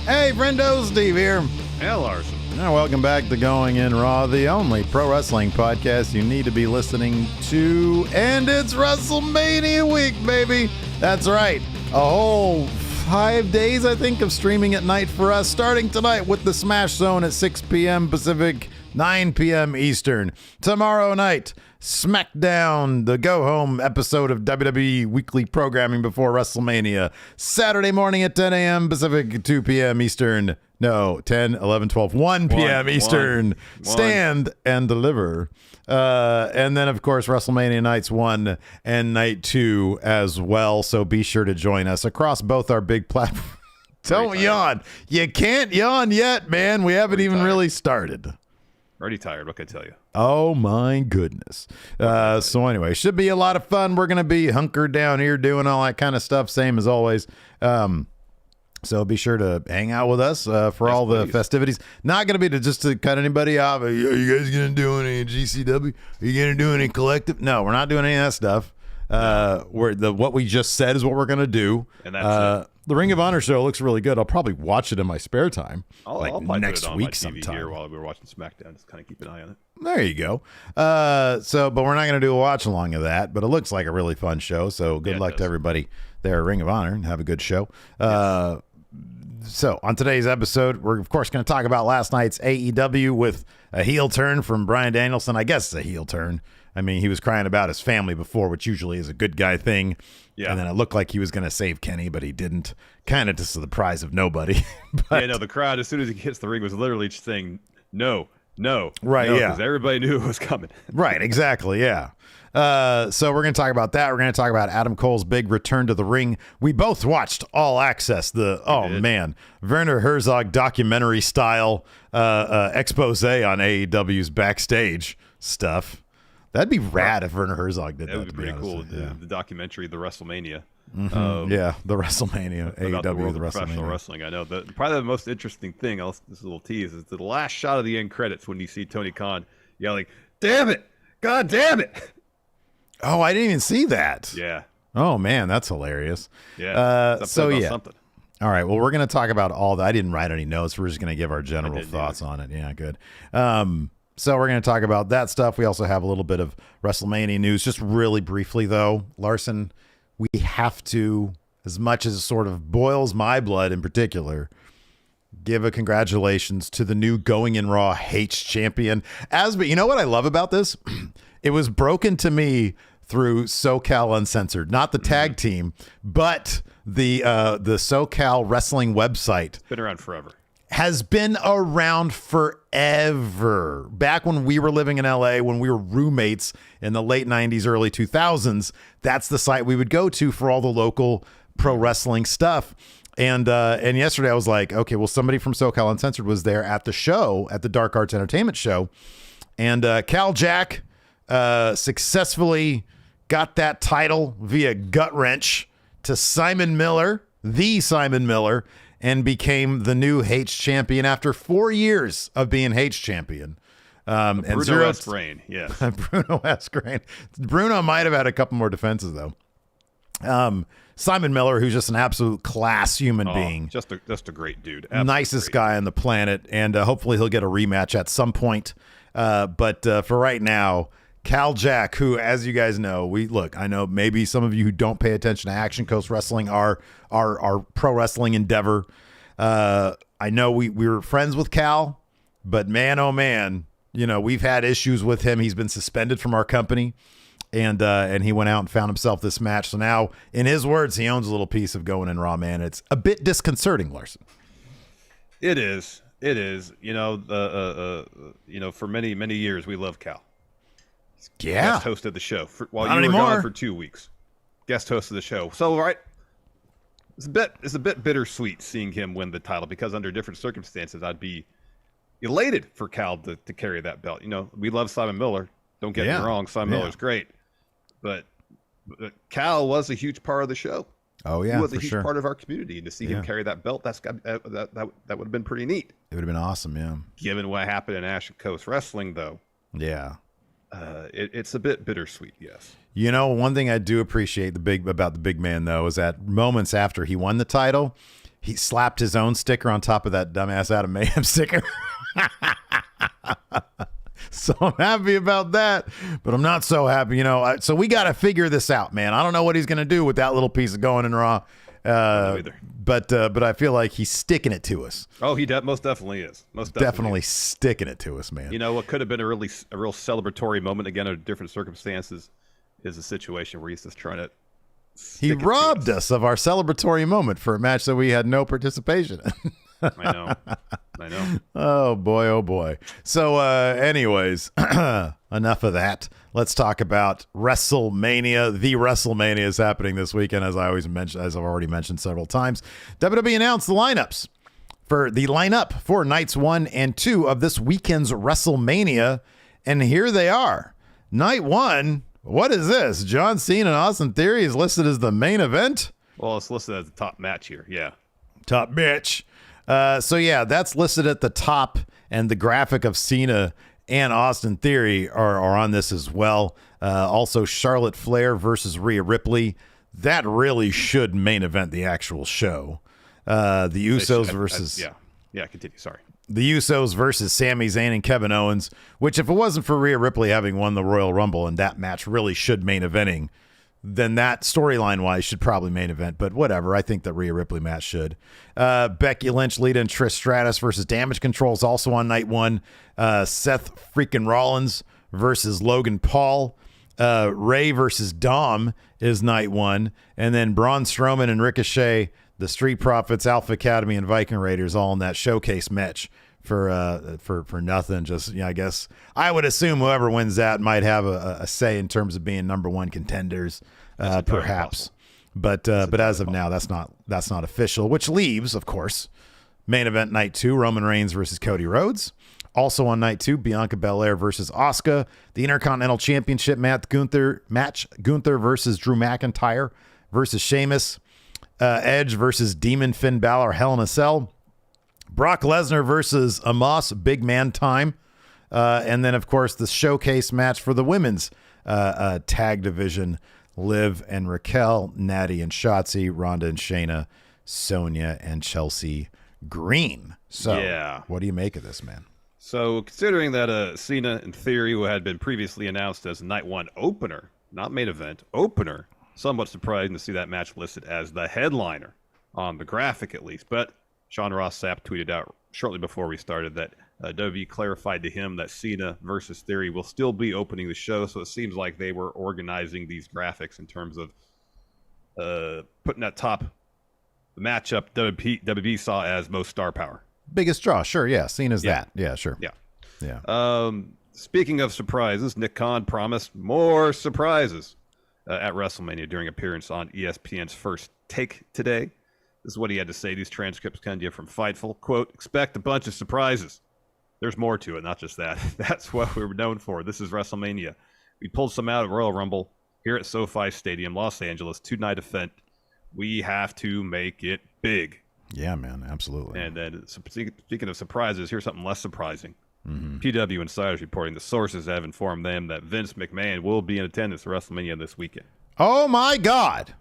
Hey, Friendo, Steve here. Hey, Larson. Now, welcome back to Going In Raw, the only pro wrestling podcast you need to be listening to. And it's WrestleMania week, baby. That's right. A whole 5 days, I think, of streaming at night for us, starting tonight with the Smash Zone at 6 p.m. Pacific, 9 p.m. Eastern. Tomorrow night, SmackDown, the go-home episode of WWE Weekly Programming before WrestleMania. Saturday morning at 10 a.m. Pacific, 2 p.m. Eastern. No, 10, 11, 12, 1 p.m. Eastern. Stand and deliver. And then, of course, WrestleMania Nights 1 and Night 2 as well. So be sure to join us across both our big platforms. Don't yawn. You can't yawn yet, man. We haven't even really started. Already tired, what can I tell you? Oh, my goodness. So anyway, should be a lot of fun. We're going to be hunkered down here doing all that kind of stuff, same as always. So be sure to hang out with us for all the festivities. Not going to be just to cut anybody off. Are you guys going to do any GCW? Are you going to do any collective? No, we're not doing any of that stuff. What we just said is what we're going to do. And that's it. The Ring of Honor show looks really good. I'll probably watch it in my spare time. I'll probably next put it on week my TV sometime. Here while we're watching SmackDown. Just kind of keep an eye on it. There you go. But we're not going to do a watch along of that. But it looks like a really fun show. So good luck to everybody there at Ring of Honor and have a good show. Yes. So on today's episode, we're of course going to talk about last night's AEW with a heel turn from Bryan Danielson. I guess it's a heel turn. I mean, he was crying about his family before, which usually is a good guy thing. Yeah. And then it looked like he was going to save Kenny, but he didn't. Kind of to the surprise of nobody. The crowd, as soon as he hits the ring, was literally just saying, no. Right, yeah. Because everybody knew it was coming. Right, exactly, yeah. So we're going to talk about that. We're going to talk about Adam Cole's big return to the ring. We both watched All Access, Werner Herzog documentary style expose on AEW's backstage stuff. That'd be rad if Werner Herzog did that. That would be pretty cool. The documentary, the WrestleMania. The WrestleMania, AEW, the world the of professional wrestling. I know. Probably the most interesting thing, this little tease, is the last shot of the end credits when you see Tony Khan yelling, "Damn it! God damn it!" Oh, I didn't even see that. Yeah. Oh, man, that's hilarious. Yeah. Something. All right, well, we're going to talk about all that. I didn't write any notes. We're just going to give our general thoughts on it. Yeah, good. So we're going to talk about that stuff. We also have a little bit of WrestleMania news. Just really briefly, though, Larson, we have to, as much as it sort of boils my blood in particular, give a congratulations to the new Going In Raw H champion. But you know what I love about this? It was broken to me through SoCal Uncensored, not the tag team, but the SoCal wrestling website. It's been around forever. Has been around forever. Back when we were living in LA, when we were roommates in the late 90s, early 2000s, that's the site we would go to for all the local pro wrestling stuff. And yesterday I was like, okay, well, somebody from SoCal Uncensored was there at the show, at the Dark Arts Entertainment show. And Cal Jack successfully got that title via gut wrench to Simon Miller, the Simon Miller, and became the new H champion after 4 years of being H champion. Bruno S. Brain, yes. Bruno S. Brain. Bruno might have had a couple more defenses, though. Simon Miller, who's just an absolute class human being. Just a great dude. Absolutely nicest guy on the planet, and hopefully he'll get a rematch at some point. But for right now, Cal Jack, who, as you guys know, I know maybe some of you who don't pay attention to Action Coast Wrestling are pro wrestling endeavor. I know we were friends with Cal, but man, oh man, we've had issues with him. He's been suspended from our company, and he went out and found himself this match. So now, in his words, he owns a little piece of Going In Raw, man. It's a bit disconcerting, Larson. It is. For many, many years, we loved Cal. Yeah. Guest hosted the show while you were gone for 2 weeks. Guest hosted the show. So, right, it's a bit bittersweet seeing him win the title, because under different circumstances, I'd be elated for Cal to carry that belt. We love Simon Miller. Don't get me wrong. Simon Miller's great. But Cal was a huge part of the show. Oh, yeah, he was a huge part of our community. And to see him carry that belt, that would have been pretty neat. It would have been awesome, yeah. Given what happened in Action Coast Wrestling, though. Yeah. It's a bit bittersweet, yes. One thing I do appreciate about the big man, though, is that moments after he won the title, he slapped his own sticker on top of that dumbass Adam Mayhem sticker. So I'm happy about that, but I'm not so happy, so we got to figure this out, man. I don't know what he's going to do with that little piece of going in Raw. But I feel like he's sticking it to us. Oh, he most definitely is. Most definitely sticking it to us, man. What could have been a real celebratory moment, again, under different circumstances, is a situation where he's just trying to. He robbed us of our celebratory moment for a match that we had no participation in. I know. Oh boy. So anyways, enough of that. Let's talk about WrestleMania. The WrestleMania is happening this weekend, as I've already mentioned several times. WWE announced the lineup for nights 1 and 2 of this weekend's WrestleMania, and here they are. Night 1, what is this? John Cena and Austin Theory is listed as the main event? Well, it's listed as the top match here, yeah. Top bitch. That's listed at the top, and the graphic of Cena and Austin Theory are on this as well. Also, Charlotte Flair versus Rhea Ripley. That really should main event the actual show. The Usos versus... Continue, sorry. The Usos versus Sami Zayn and Kevin Owens, which if it wasn't for Rhea Ripley having won the Royal Rumble and that match really should main eventing, then that storyline-wise should probably main event. But whatever, I think the Rhea Ripley match should. Becky Lynch, Lita, and Trish Stratus versus Damage Control is also on night 1. Seth freaking Rollins versus Logan Paul. Ray versus Dom is night 1. And then Braun Strowman and Ricochet, the Street Profits, Alpha Academy, and Viking Raiders all in that showcase match for nothing. Just, I guess I would assume whoever wins that might have a say in terms of being number 1 contenders, perhaps. But as of now, that's not official, which leaves, of course, main event night 2, Roman Reigns versus Cody Rhodes. Also on night 2, Bianca Belair versus Asuka. The Intercontinental Championship match, Gunther versus Drew McIntyre versus Sheamus. Edge versus Demon Finn Balor, Hell in a Cell. Brock Lesnar versus Amos, Big Man Time. And then, of course, the showcase match for the women's tag division, Liv and Raquel, Natty and Shotzi, Ronda and Shayna, Sonya and Chelsea Green. So, What do you make of this, man? So, considering that Cena and Theory, who had been previously announced as night 1 opener, not main event, opener, somewhat surprising to see that match listed as the headliner on the graphic, at least. But Sean Ross Sapp tweeted out shortly before we started that WWE clarified to him that Cena versus Theory will still be opening the show. So it seems like they were organizing these graphics in terms of putting that top matchup WWE saw as most star power. Biggest draw, sure, yeah. Cena's that. Yeah, sure. Yeah. Speaking of surprises, Nick Khan promised more surprises at WrestleMania during appearance on ESPN's First Take today. This is what he had to say. These transcripts come to you from Fightful. Quote, expect a bunch of surprises. There's more to it, not just that. That's what we were known for. This is WrestleMania. We pulled some out of Royal Rumble here at SoFi Stadium, Los Angeles, 2-night event. We have to make it big. Yeah, man, absolutely. And then, speaking of surprises, here's something less surprising. PW Insiders reporting the sources have informed them that Vince McMahon will be in attendance at WrestleMania this weekend. Oh, my God.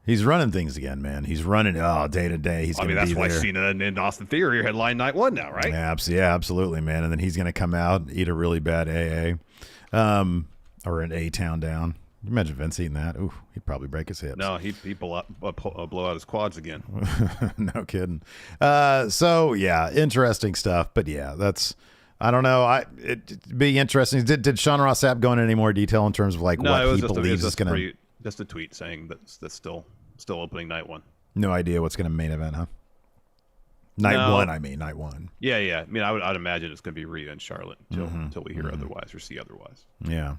He's running things again, man. He's running day to day. He's going to be there. That's why Cena and Austin Theory are headline night 1 now, right? Yeah, absolutely, man. And then he's going to come out, eat a really bad AA, or an A-Town down. You imagine Vince eating that? Ooh, he'd probably break his hips. No, he'd blow out his quads again. No kidding. Interesting stuff. But yeah, I don't know. It'd be interesting. Did Sean Ross Sapp go into any more detail in terms of what he believes is going to? Just a tweet saying that's still opening night 1. No idea what's going to main event, huh? Night 1. Yeah. I mean, I'd imagine it's going to be Rhea and Charlotte until we hear otherwise or see otherwise. Yeah.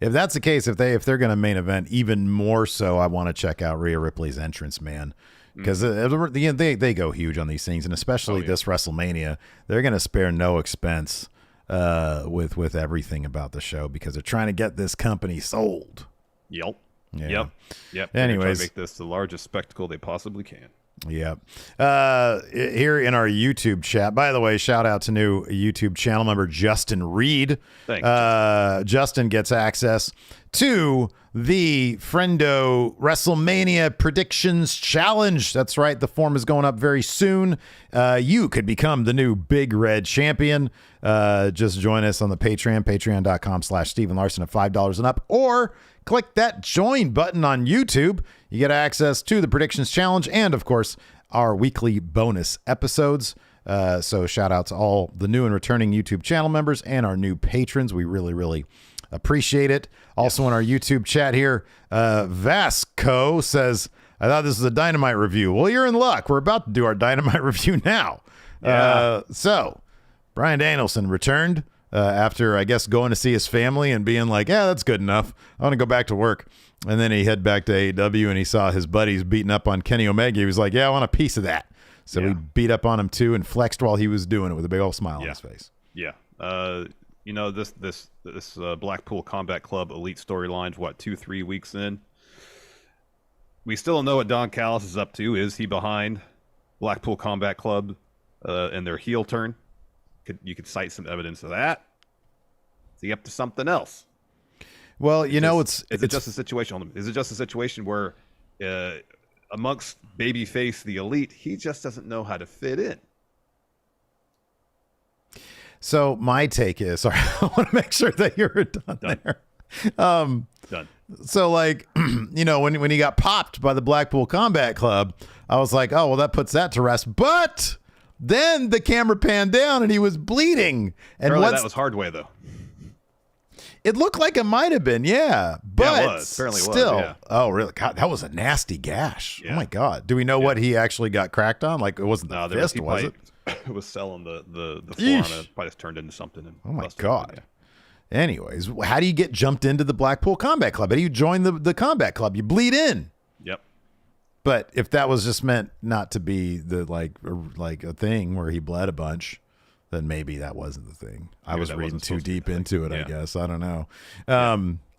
If that's the case, if they're going to main event, even more so, I want to check out Rhea Ripley's entrance, man. Because they go huge on these things, and especially this WrestleMania, they're going to spare no expense with everything about the show because they're trying to get this company sold. Yep. Yeah. Yep. Anyways, make this the largest spectacle they possibly can. Yep. Here in our YouTube chat, by the way, shout out to new YouTube channel member Justin Reed. Thanks. Justin gets access to the Friendo WrestleMania Predictions Challenge. That's right. The form is going up very soon. You could become the new Big Red Champion. Just join us on the Patreon, patreon.com/Steven Larson at $5 and up, or click that join button on YouTube. You get access to the Predictions Challenge and, of course, our weekly bonus episodes. So shout out to all the new and returning YouTube channel members and our new patrons. We really, really appreciate it. Also in our YouTube chat here, Vasco says, I thought this was a Dynamite review. Well, you're in luck. We're about to do our Dynamite review now. So Bryan Danielson returned after, I guess, going to see his family and being like, yeah, that's good enough. I want to go back to work. And then he head back to AEW and he saw his buddies beating up on Kenny Omega. He was like, yeah, I want a piece of that. So he beat up on him too and flexed while he was doing it with a big old smile on his face. Yeah. This Blackpool Combat Club Elite storyline's 2-3 weeks in. We still don't know what Don Callis is up to. Is he behind Blackpool Combat Club and their heel turn? You could cite some evidence of that. Is he up to something else? Well, is it just a situation? Is it just a situation where amongst babyface the Elite, he just doesn't know how to fit in? So my take is, sorry, I want to make sure that you're done there. Done. So when he got popped by the Blackpool Combat Club, I was like, oh, well, that puts that to rest. But then the camera panned down and he was bleeding. And that was Hardway, though. It looked like it might have been, yeah. But it was. Apparently still, was, yeah. Oh, really? God, that was a nasty gash. Yeah. Oh, my God. Do we know what he actually got cracked on? Like, it wasn't the fist, was it? It was selling the forearm and it probably just turned into something. And oh, my God. Anyways, how do you get jumped into the Blackpool Combat Club? How do you join the Combat Club? You bleed in. Yep. But if that was just meant not to be the like a thing where he bled a bunch, then maybe that wasn't the thing. I was reading too deep into it, I guess. I don't know.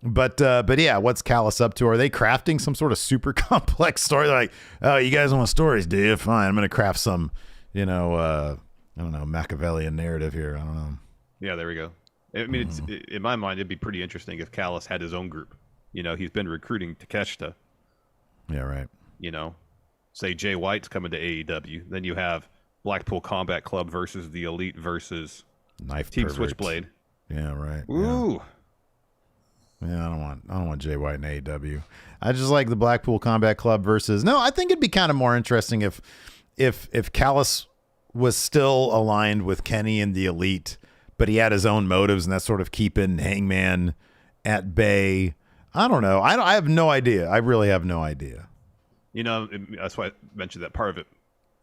But yeah, what's Callis up to? Are they crafting some sort of super complex story? They're like, oh, you guys want stories, do you? Fine, I'm going to craft some, I don't know, Machiavellian narrative here. I don't know. Yeah, there we go. I mean, in my mind, it'd be pretty interesting if Callis had his own group. He's been recruiting Takeshita. Yeah, right. Say Jay White's coming to AEW. Then you have Blackpool Combat Club versus the Elite versus Knife Team Pervert. Switchblade. Yeah, right. Ooh. Yeah, I don't want Jay White in AEW. I just like the Blackpool Combat Club versus. No, I think it'd be kind of more interesting if Callis was still aligned with Kenny and the Elite, but he had his own motives and that's sort of keeping Hangman at bay. I don't know. I have no idea. I really have no idea. That's why I mentioned that part of it.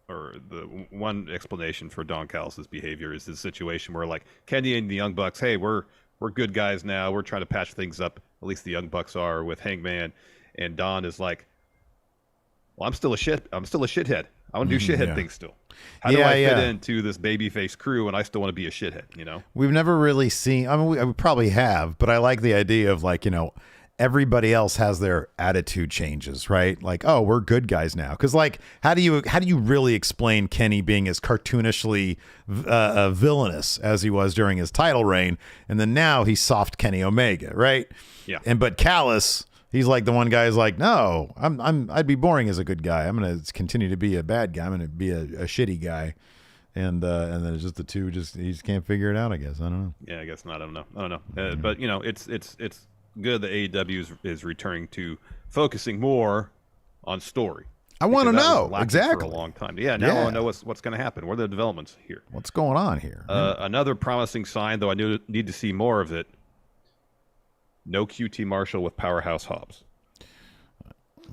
Or the one explanation for Don Callis' behavior is the situation where, like, Kenny and the Young Bucks, hey, we're good guys now. We're trying to patch things up. At least the Young Bucks are with Hangman, and Don is like, well, I'm still a shithead. I want to do shithead things still. How do I fit into this babyface crew, and I still want to be a shithead? We've never really seen. I mean, we probably have, but I like the idea of everybody else has their attitude changes, right? Like, oh, we're good guys now. Because how do you really explain Kenny being as cartoonishly villainous as he was during his title reign, and then now he's soft Kenny Omega, right? Yeah. But Callis, he's like the one guy who's like, no, I'd be boring as a good guy. I'm gonna continue to be a bad guy. I'm gonna be a shitty guy. And then it's just the two. He just can't figure it out. I guess I don't know. Yeah, I guess not. I don't know. But it's good that AEW is returning to focusing more on story. I want to know exactly for a long time. Yeah, now I want to know what's going to happen. What are the developments here? What's going on here? Another promising sign, though I need to see more of it. No QT Marshall with Powerhouse Hobbs.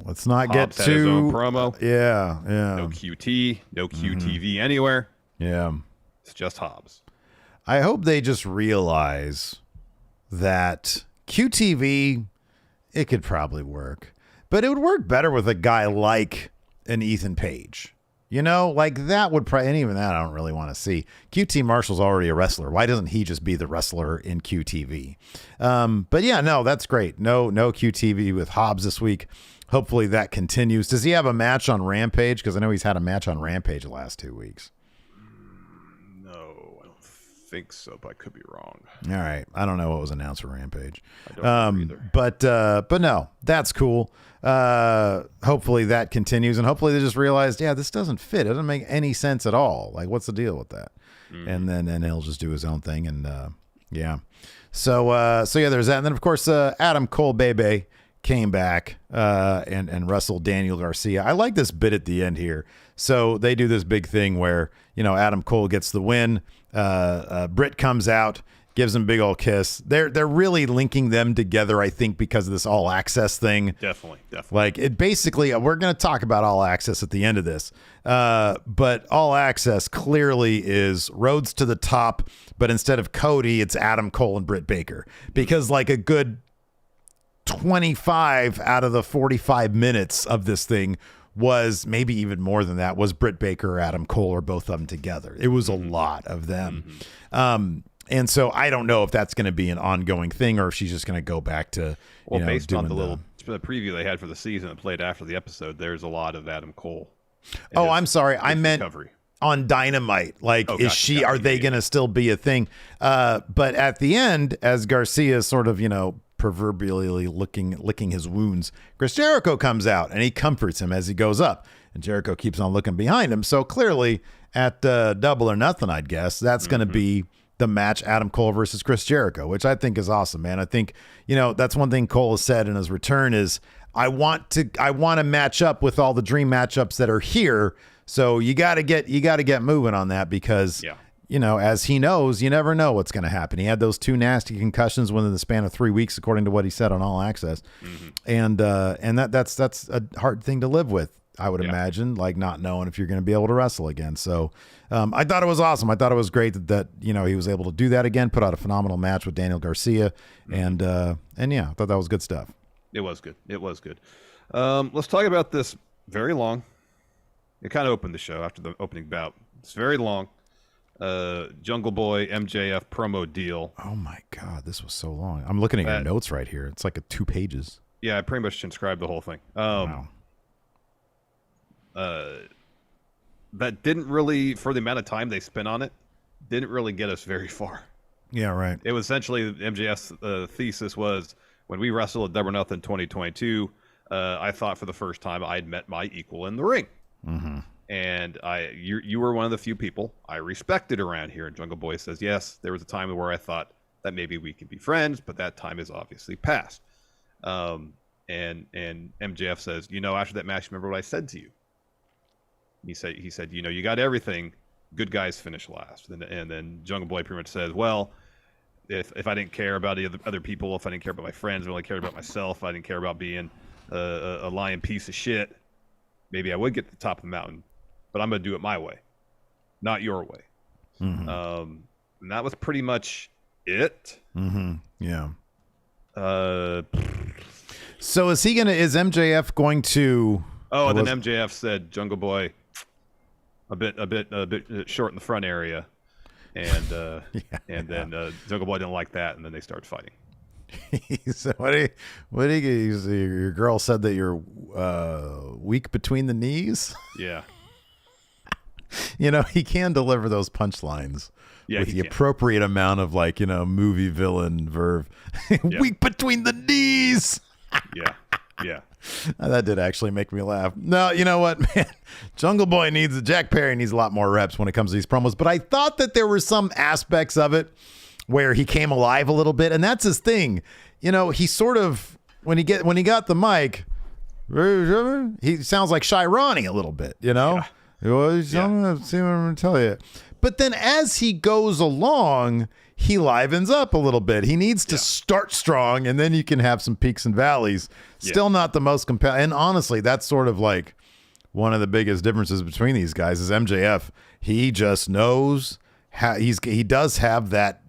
Let's not Hobbs get had his too own promo. Yeah. No QT, no QTV anywhere. Yeah, it's just Hobbs. I hope they just realize that QTV, it could probably work, but it would work better with a guy like an Ethan Page. That would probably, and even that I don't really want to see. QT Marshall's already a wrestler. Why doesn't he just be the wrestler in QTV? But yeah, no, that's great. No QTV with Hobbs this week. Hopefully that continues. Does he have a match on Rampage? Because I know he's had a match on Rampage the last 2 weeks. No, I don't think so, but I could be wrong. All right. I don't know what was announced for Rampage. I don't know either. But no, that's cool. Hopefully that continues, and hopefully they just realized, this doesn't fit. It doesn't make any sense at all. Like, what's the deal with that? And then he'll just do his own thing, and So there's that. And then of course Adam Cole Bebe came back and wrestled Daniel Garcia. I like this bit at the end here. So they do this big thing where, Adam Cole gets the win. Britt comes out, gives him a big old kiss. They're really linking them together, I think, because of this All Access thing. Definitely. Like, it basically, we're going to talk about All Access at the end of this. But All Access clearly is roads to the top, but instead of Cody, it's Adam Cole and Britt Baker. Because like a good 25 out of the 45 minutes of this thing was, maybe even more than that, was Britt Baker or Adam Cole or both of them together. It was a lot of them. And so I don't know if that's going to be an ongoing thing or if she's just going to go back to, based on the preview they had for the season that played after the episode, there's a lot of Adam Cole. Oh, I'm sorry. I meant recovery. On Dynamite. Like, are they going to still be a thing? But at the end, as Garcia sort of, proverbially licking his wounds, Chris Jericho comes out and he comforts him as he goes up, and Jericho keeps on looking behind him. So clearly at Double or Nothing, I'd guess that's going to be the match, Adam Cole versus Chris Jericho, which I think is awesome, man. I think, that's one thing Cole has said in his return is, I want to match up with all the dream matchups that are here. So you got to get moving on that, because as he knows, you never know what's going to happen. He had those 2 nasty concussions within the span of 3 weeks, according to what he said on All Access. And that's a hard thing to live with, I would imagine, like not knowing if you're going to be able to wrestle again. So I thought it was awesome. I thought it was great that he was able to do that again, put out a phenomenal match with Daniel Garcia. And I thought that was good stuff. It was good. Let's talk about this very long. It kind of opened the show after the opening bout. It's very long. Jungle Boy MJF promo deal. Oh my God, this was so long. I'm looking at your notes right here. It's like 2 pages. Yeah, I pretty much transcribed the whole thing. Wow. That didn't really, for the amount of time they spent on it, didn't really get us very far. Yeah, right. It was essentially MJF's thesis was, when we wrestled at Double or Nothing 2022, I thought for the first time I'd met my equal in the ring. And you were one of the few people I respected around here. And Jungle Boy says, yes, there was a time where I thought that maybe we could be friends, but that time is obviously past. And MJF says, after that match, remember what I said to you? He said, you got everything. Good guys finish last. And then Jungle Boy pretty much says, well, if I didn't care about the other people, if I didn't care about my friends, I only cared about myself, if I didn't care about being a lying piece of shit, maybe I would get to the top of the mountain, but I'm going to do it my way, not your way. And that was pretty much it. Yeah. So is MJF going to? Oh, and then MJF said, Jungle Boy, a bit short in the front area. And then Jungle Boy didn't like that, and then they started fighting. So your girl said that you're weak between the knees? Yeah. He can deliver those punchlines with the appropriate amount of movie villain verve. Weak between the knees. Yeah. That did actually make me laugh. No, you know what, man? Jungle Boy Jack Perry needs a lot more reps when it comes to these promos. But I thought that there were some aspects of it where he came alive a little bit, and that's his thing. He sort of, when he got the mic, he sounds like Shirani a little bit, Yeah. Well, see what I'm going to tell you. But then as he goes along, he livens up a little bit. He needs to start strong, and then you can have some peaks and valleys. Still not the most compelling. And honestly, that's sort of like one of the biggest differences between these guys is MJF. He just knows how he does have that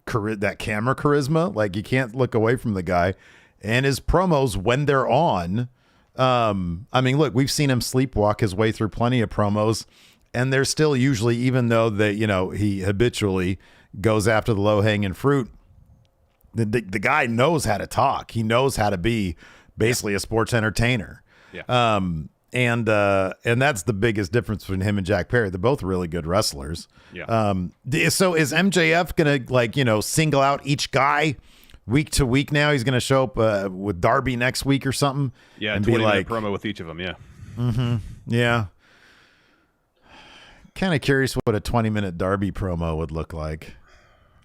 camera charisma. Like, you can't look away from the guy. And his promos, when they're on, look, we've seen him sleepwalk his way through plenty of promos, and they're still usually, even though they, he habitually goes after the low-hanging fruit, the guy knows how to talk. He knows how to be basically a sports entertainer. And that's the biggest difference between him and Jack Perry. They're both really good wrestlers. Yeah. So is MJF gonna single out each guy week to week now? He's gonna show up with Darby next week or something. Yeah, and 20-minute promo with each of them. Yeah. Mm-hmm. Yeah. Kind of curious what a 20-minute Darby promo would look like.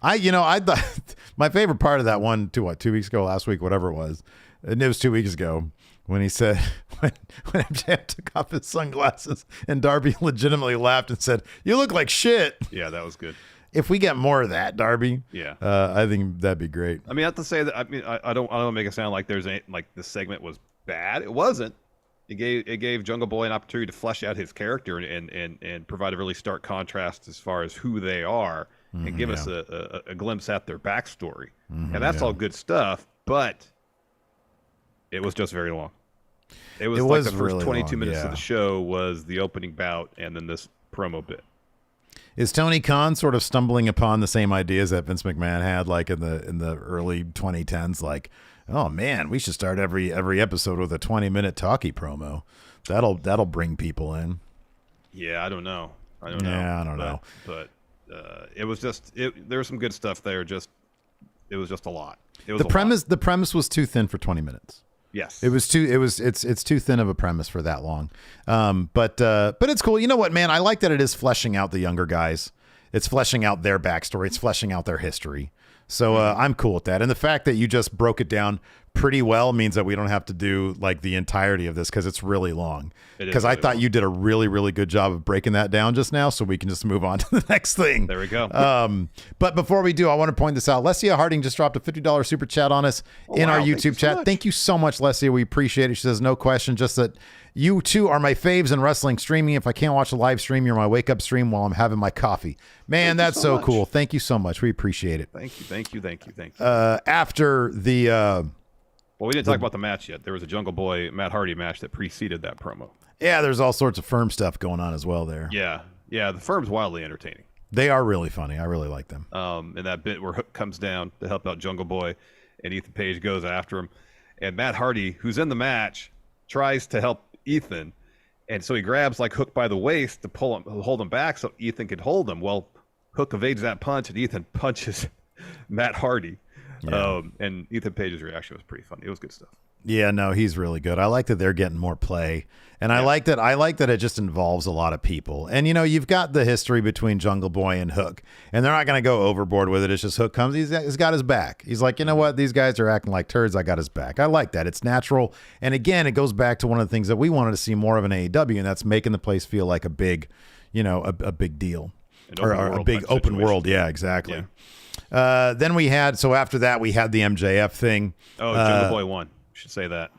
I thought my favorite part of that one 2 weeks ago, last week, whatever it was, and it was 2 weeks ago, when he said, when MJF took off his sunglasses and Darby legitimately laughed and said, "You look like shit." Yeah, that was good. If we get more of that, Darby, yeah, I think that'd be great. I mean, I have to say that I don't make it sound like this segment was bad. It wasn't. It gave Jungle Boy an opportunity to flesh out his character and provide a really stark contrast as far as who they are and give us a glimpse at their backstory. And that's all good stuff, but it was just very long. It was like the first really 22 long, minutes of the show was the opening bout and then this promo bit. Is Tony Khan sort of stumbling upon the same ideas that Vince McMahon had in the early 2010s? Like, oh man, we should start every episode with a 20-minute talkie promo. That'll bring people in. Yeah, I don't know. Yeah, I don't know. But it was there was some good stuff there. It was just a lot. The premise was too thin for 20 minutes. Yes. It's too thin of a premise for that long. But it's cool. You know what, man? I like that it is fleshing out the younger guys. It's fleshing out their backstory. It's fleshing out their history. So I'm cool with that. And the fact that you just broke it down pretty well means that we don't have to do like the entirety of this because it's really long. Because I thought you did a really, really good job of breaking that down just now, so we can just move on to the next thing. There we go. But before we do, I want to point this out. Lesia Harding just dropped a $50 super chat on us in our YouTube chat. Thank you so much, Lesia. We appreciate it. She says, no question, just that you two are my faves in wrestling streaming. If I can't watch a live stream, you're my wake-up stream while I'm having my coffee. Man, that's so cool. Thank you so much. We appreciate it. Thank you. After the... well, we didn't talk about the match yet. There was a Jungle Boy Matt Hardy match that preceded that promo. Yeah, there's all sorts of firm stuff going on as well there. Yeah. The firm's wildly entertaining. They are really funny. I really like them. And that bit where Hook comes down to help out Jungle Boy, and Ethan Page goes after him, and Matt Hardy, who's in the match, tries to help Ethan, and so he grabs like Hook by the waist to hold him back so Ethan could hold him. Well, Hook evades that punch, and Ethan punches Matt Hardy. Yeah. And Ethan Page's reaction was pretty funny. It was good stuff. Yeah, no, he's really good. I like that they're getting more play, and I like that it just involves a lot of people. And you've got the history between Jungle Boy and Hook, and they're not going to go overboard with it. It's just Hook comes, he's got his back. He's like, you know what, these guys are acting like turds. I got his back. I like that. It's natural. And again, it goes back to one of the things that we wanted to see more of in AEW, and that's making the place feel like a big, a big deal, or a big open world. Yeah, exactly. Yeah. Then we had, so after that, we had the MJF thing. Oh, Jungle Boy won. Should say that.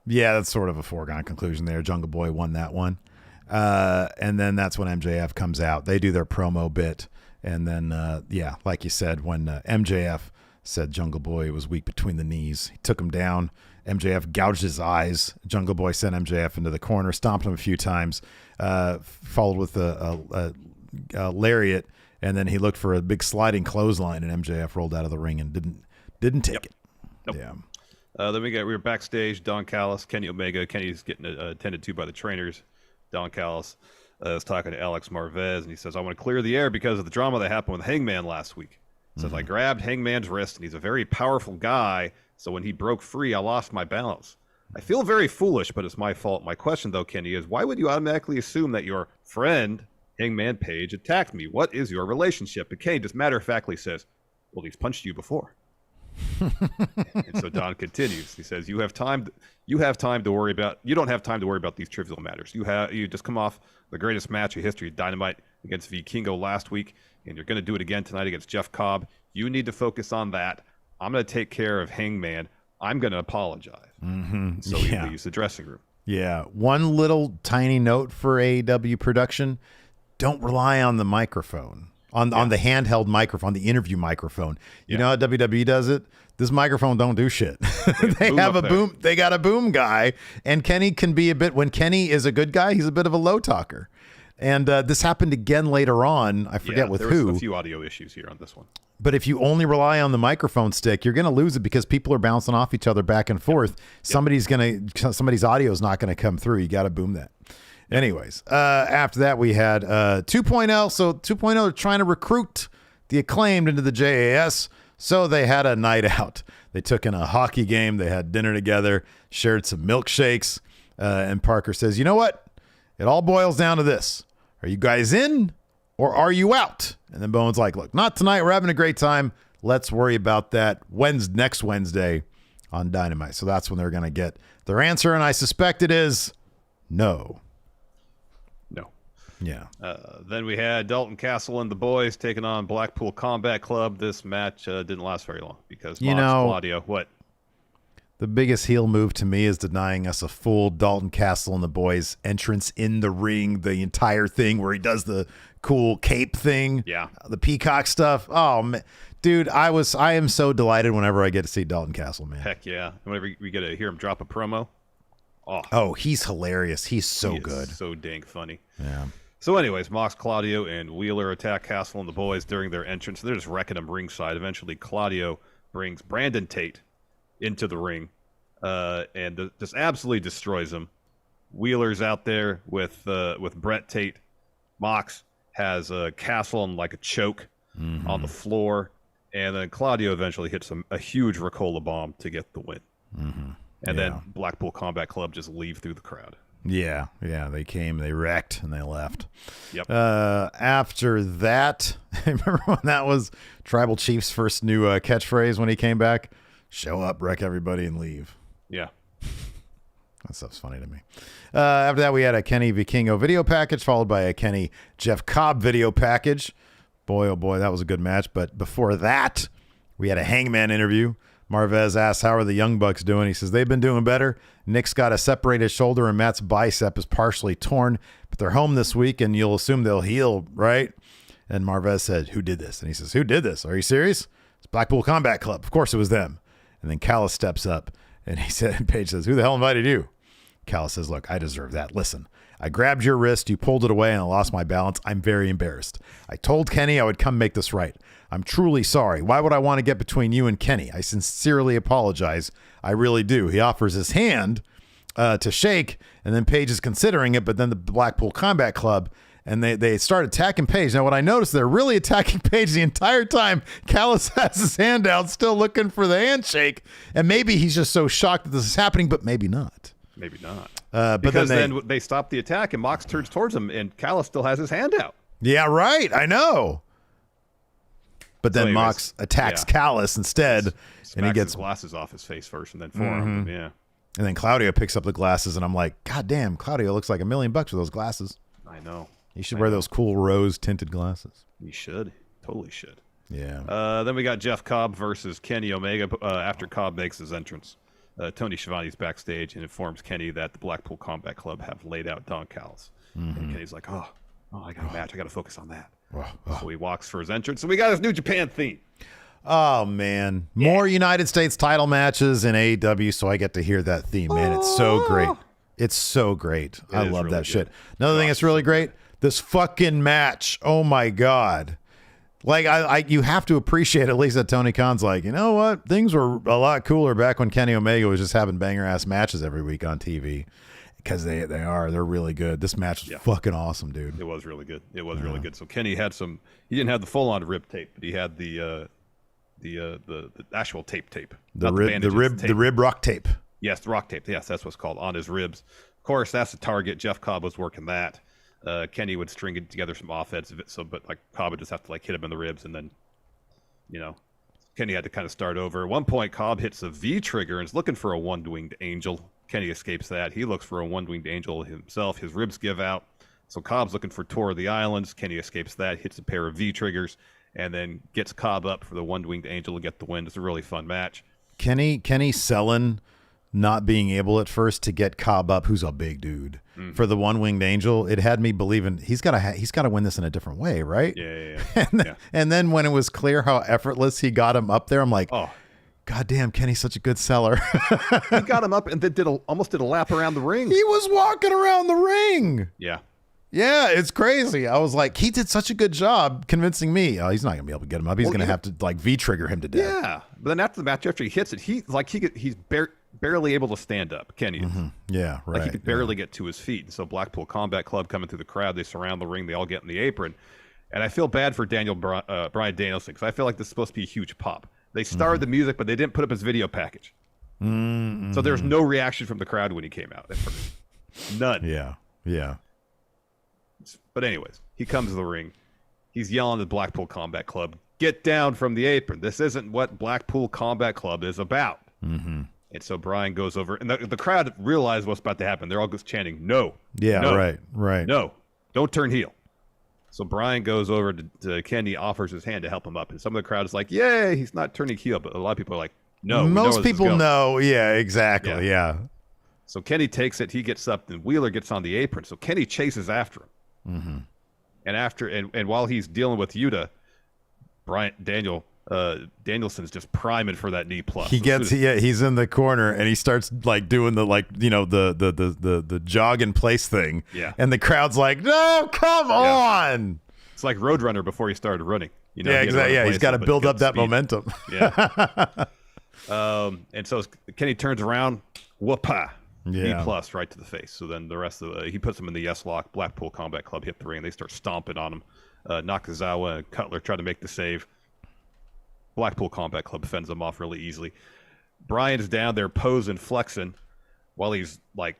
Yeah, that's sort of a foregone conclusion there. Jungle Boy won that one. And then that's when MJF comes out. They do their promo bit. And then, like you said, when MJF said Jungle Boy was weak between the knees, he took him down. MJF gouged his eyes. Jungle Boy sent MJF into the corner, stomped him a few times, followed with a lariat. And then he looked for a big sliding clothesline, and MJF rolled out of the ring and didn't take it. Nope. Yeah. Then we were backstage. Don Callis, Kenny Omega. Kenny's getting attended to by the trainers. Don Callis is talking to Alex Marvez, and he says, "I want to clear the air because of the drama that happened with Hangman last week." He says, "I grabbed Hangman's wrist, and he's a very powerful guy. So when he broke free, I lost my balance. I feel very foolish, but it's my fault. My question, though, Kenny, is why would you automatically assume that your friend Hangman Page attacked me? What is your relationship?" But Kenny just matter-of-factly says, "Well, he's punched you before." And so Don continues. He says, you don't have time to worry about these trivial matters. You just come off the greatest match in history, Dynamite against Vikingo last week, and you're going to do it again tonight against Jeff Cobb. You need to focus on that. I'm going to take care of Hangman. I'm going to apologize." So he leaves the dressing room. Yeah. One little tiny note for AEW production: don't rely on the microphone. On the handheld microphone, the interview microphone. You know how WWE does it? This microphone don't do shit. They have a boom. They got a boom guy, and Kenny can be a bit. When Kenny is a good guy, he's a bit of a low talker. And this happened again later on. I forget with who. There was a few audio issues here on this one. But if you only rely on the microphone stick, you're going to lose it because people are bouncing off each other back and forth. Yep. Somebody's audio is not going to come through. You got to boom that. Anyways, after that, we had 2.0. So 2.0 are trying to recruit the Acclaimed into the JAS. So they had a night out. They took in a hockey game. They had dinner together, shared some milkshakes. And Parker says, you know what? It all boils down to this. Are you guys in or are you out? And then Bowen's like, look, not tonight. We're having a great time. Let's worry about that next Wednesday on Dynamite. So that's when they're going to get their answer. And I suspect it is no. No. Yeah. Then we had Dalton Castle and the boys taking on Blackpool Combat Club. This match didn't last very long because Claudio, what? The biggest heel move to me is denying us a full Dalton Castle and the boys entrance in the ring, the entire thing where he does the cool cape thing. Yeah. The peacock stuff. Oh, man. Dude, I am so delighted whenever I get to see Dalton Castle, man. Heck yeah. Whenever we get to hear him drop a promo. Oh, he's hilarious. He's so good. So dang funny. Yeah. So anyways, Mox, Claudio, and Wheeler attack Castle and the boys during their entrance. They're just wrecking them ringside. Eventually, Claudio brings Brandon Tate into the ring and just absolutely destroys him. Wheeler's out there with Brett Tate. Mox has Castle on like a choke on the floor. And then Claudio eventually hits a huge Ricola bomb to get the win. And then Blackpool Combat Club just leave through the crowd. Yeah, they came, they wrecked, and they left. Yep. After that, remember when that was Tribal Chief's first new catchphrase when he came back? Show up, wreck everybody, and leave. Yeah. That stuff's funny to me. After that, we had a Kenny Vikingo video package, followed by a Kenny Jeff Cobb video package. Boy, oh boy, that was a good match. But before that, we had a Hangman interview. Marvez asks, how are the Young Bucks doing? He says, they've been doing better. Nick's got a separated shoulder and Matt's bicep is partially torn, but they're home this week and you'll assume they'll heal, right? And Marvez said, who did this? And he says, who did this? Are you serious? It's Blackpool Combat Club. Of course it was them. And then Callis steps up and he said, Paige says, who the hell invited you? Callis says, look, I deserve that. Listen, I grabbed your wrist, you pulled it away, and I lost my balance. I'm very embarrassed. I told Kenny I would come make this right. I'm truly sorry. Why would I want to get between you and Kenny? I sincerely apologize. I really do. He offers his hand to shake, and then Paige is considering it, but then the Blackpool Combat Club, and they start attacking Paige. Now, what I noticed, they're really attacking Paige the entire time. Callis has his hand out, still looking for the handshake, and maybe he's just so shocked that this is happening, but maybe not. Maybe not. But because then they stop the attack, and Mox turns towards him, and Callis still has his hand out. Yeah, right. I know. But then Mox attacks Callis instead, and he gets his glasses off his face first, and then forearm. Yeah. And then Claudio picks up the glasses, and I'm like, God damn, Claudio looks like $1 million with those glasses. I know. You should wear those cool rose tinted glasses. You should. Totally should. Yeah. Then we got Jeff Cobb versus Kenny Omega after Cobb makes his entrance. Tony Schiavone's backstage and informs Kenny that the Blackpool Combat Club have laid out Don Callis. And Kenny's like, oh, I got a match. I got to focus on that. So he walks for his entrance. And we got his New Japan theme. Oh, man. More United States title matches in AEW, so I get to hear that theme, man. It's so great. It's so great. I love that shit. Another thing that's really great, this fucking match. Oh, my God. Like, you have to appreciate at least that Tony Khan's like, you know what? Things were a lot cooler back when Kenny Omega was just having banger-ass matches every week on TV. Because they're really good. This match was fucking awesome, dude. It was really good. It was really good. So Kenny had he didn't have the full-on rib tape, but he had the actual tape. The rib rock tape. Yes, the rock tape. Yes, that's what's called, on his ribs. Of course, that's the target. Jeff Cobb was working that. Kenny would string together some offense of it, but like Cobb would just have to like hit him in the ribs, and then, Kenny had to kind of start over. At one point, Cobb hits a V trigger and is looking for a one-winged angel. Kenny escapes that. He looks for a one-winged angel himself. His ribs give out. So Cobb's looking for Tour of the Islands. Kenny escapes that, hits a pair of V triggers, and then gets Cobb up for the one-winged angel to get the win. It's a really fun match. Kenny selling not being able at first to get Cobb up, who's a big dude, for the one-winged angel. It had me believing he's got to win this in a different way, right? Yeah. And then when it was clear how effortless he got him up there, I'm like, oh, God damn, Kenny's such a good seller. He got him up and then almost did a lap around the ring. He was walking around the ring. Yeah. Yeah, it's crazy. I was like, he did such a good job convincing me. Oh, he's not gonna be able to get him up. He's gonna have to like V-trigger him to death. Yeah, but then after the match, after he hits it, he's barely able to stand up. Kenny is. Yeah, right. Like he could barely get to his feet. And so Blackpool Combat Club coming through the crowd, they surround the ring, they all get in the apron, and I feel bad for Bryan Danielson because I feel like this is supposed to be a huge pop. They started the music, but they didn't put up his video package. So there's no reaction from the crowd when he came out at first. None. Yeah. But anyways, he comes to the ring. He's yelling at Blackpool Combat Club, get down from the apron. This isn't what Blackpool Combat Club is about. And so Bryan goes over, and the crowd realized what's about to happen. They're all just chanting, no. Yeah, no, right. No, don't turn heel. So Bryan goes over to Kenny, offers his hand to help him up. And some of the crowd is like, yay, he's not turning heel. But a lot of people are like, no. Most people know. Yeah, exactly. Yeah. So Kenny takes it. He gets up, and Wheeler gets on the apron. So Kenny chases after him. And while he's dealing with Yuta, Danielson's just priming for that knee plus. He's in the corner and he starts like doing the jog in place thing. Yeah. And the crowd's like, no, come on. It's like Roadrunner before he started running. Yeah, exactly. Yeah, he's got to build up that momentum. Yeah. And so Kenny turns around, whoop-ah. Yeah. B plus right to the face. So then the rest of he puts him in the yes lock. Blackpool Combat Club hit the ring. They start stomping on him. Nakazawa and Cutler try to make the save. Blackpool Combat Club fends them off really easily. Bryan's down there posing, flexing, while he's like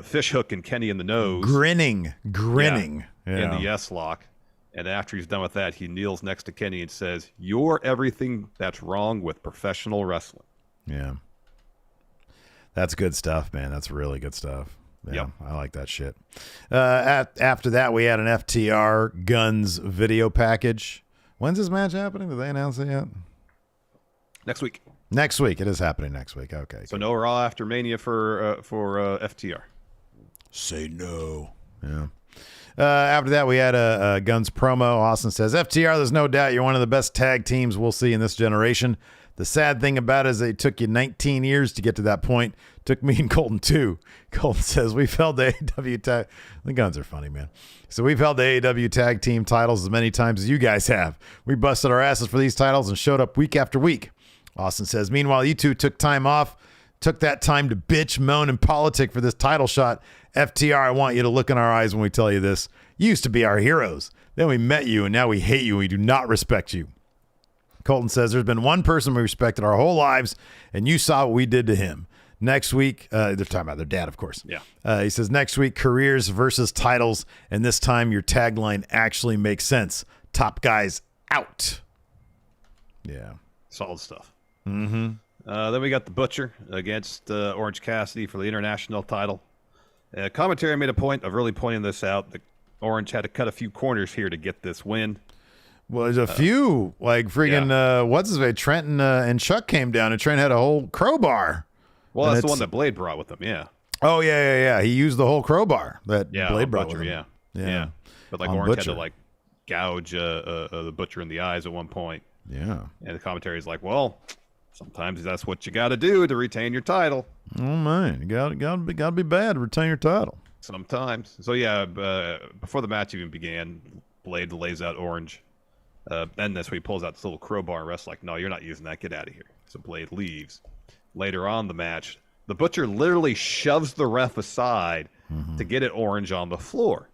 fish hooking Kenny in the nose, grinning in the yes lock. And after he's done with that, he kneels next to Kenny and says, "You're everything that's wrong with professional wrestling." Yeah. That's good stuff, man. That's really good stuff. Yeah, yep. I like that shit. After that, we had an FTR Guns video package. When's this match happening? Did they announce it yet? Next week. Next week. It is happening next week. Okay. So no Raw after Mania for FTR. Say no. Yeah. After that, we had a Guns promo. Austin says, FTR, there's no doubt you're one of the best tag teams we'll see in this generation. The sad thing about it is it took you 19 years to get to that point. Took me and Colton too. Colton says, we've held the AEW tag. The Guns are funny, man. So we've held the AEW tag team titles as many times as you guys have. We busted our asses for these titles and showed up week after week. Austin says, meanwhile, you two took time off, took that time to bitch, moan, and politic for this title shot. FTR, I want you to look in our eyes when we tell you this. You used to be our heroes. Then we met you, and now we hate you, and we do not respect you. Colton says, there's been one person we respected our whole lives, and you saw what we did to him. Next week, they're talking about their dad, of course. Yeah. He says, next week, careers versus titles, and this time your tagline actually makes sense. Top guys out. Yeah. Solid stuff. Mm-hmm. Then we got the Butcher against Orange Cassidy for the international title. Commentary made a point of really pointing this out. The Orange had to cut a few corners here to get this win. Well, there's a few, like freaking, what's his name? Trent and Chuck came down, and Trent had a whole crowbar. Well, that's the one that Blade brought with him, yeah. Oh, yeah. He used the whole crowbar that Blade brought Butcher, with him. Yeah. But like Orange had to like gouge the Butcher in the eyes at one point. Yeah. And the commentary is like, well, sometimes that's what you got to do to retain your title. Oh man, you got to be bad to retain your title. Sometimes. So yeah, before the match even began, Blade lays out Orange. Then that's where he pulls out this little crowbar and Rest's like, no, you're not using that. Get out of here. So Blade leaves. Later on the match, the Butcher literally shoves the ref aside to get at Orange on the floor.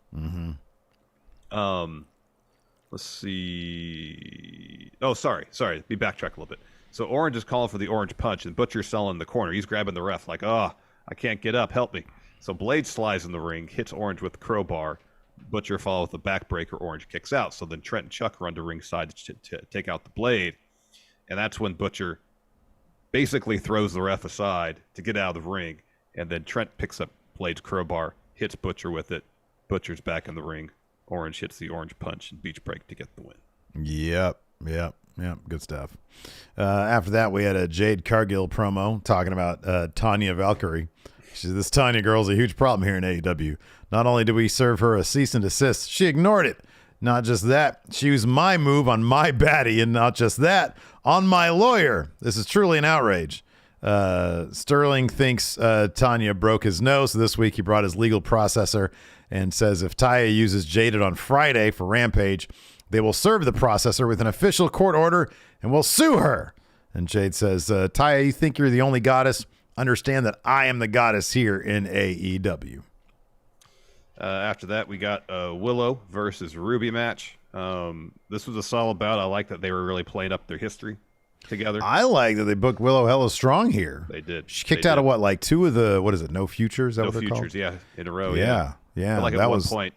Let's see. Oh, sorry. Let me backtrack a little bit. So Orange is calling for the Orange Punch, and Butcher's selling in the corner. He's grabbing the ref like, oh, I can't get up. Help me. So Blade slides in the ring, hits Orange with the crowbar. Butcher follows with the backbreaker. Orange kicks out. So then Trent and Chuck run to ringside to take out the Blade. And that's when Butcher basically throws the ref aside to get out of the ring. And then Trent picks up Blade's crowbar, hits Butcher with it. Butcher's back in the ring. Orange hits the Orange Punch and beach break to get the win. Yep. Good stuff. After that, we had a Jade Cargill promo talking about Tanya Valkyrie. She said, this Tanya girl's a huge problem here in AEW. Not only did we serve her a cease and desist, she ignored it. Not just that, she used my move on my baddie, and not just that, on my lawyer. This is truly an outrage. Sterling thinks Tanya broke his nose, so this week he brought his legal processor and says if Taya uses Jaded on Friday for Rampage, they will serve the processor with an official court order and will sue her. And Jade says, Taya, you think you're the only goddess? Understand that I am the goddess here in AEW. After that, we got a Willow versus Ruby match. This was a solid bout. I like that they were really playing up their history together. I like that they booked Willow hella strong here. They did. She kicked out of what, like 2 of the, what is it, No Futures? Is that No what they're Futures, called? yeah, in a row. Yeah. But like at one point,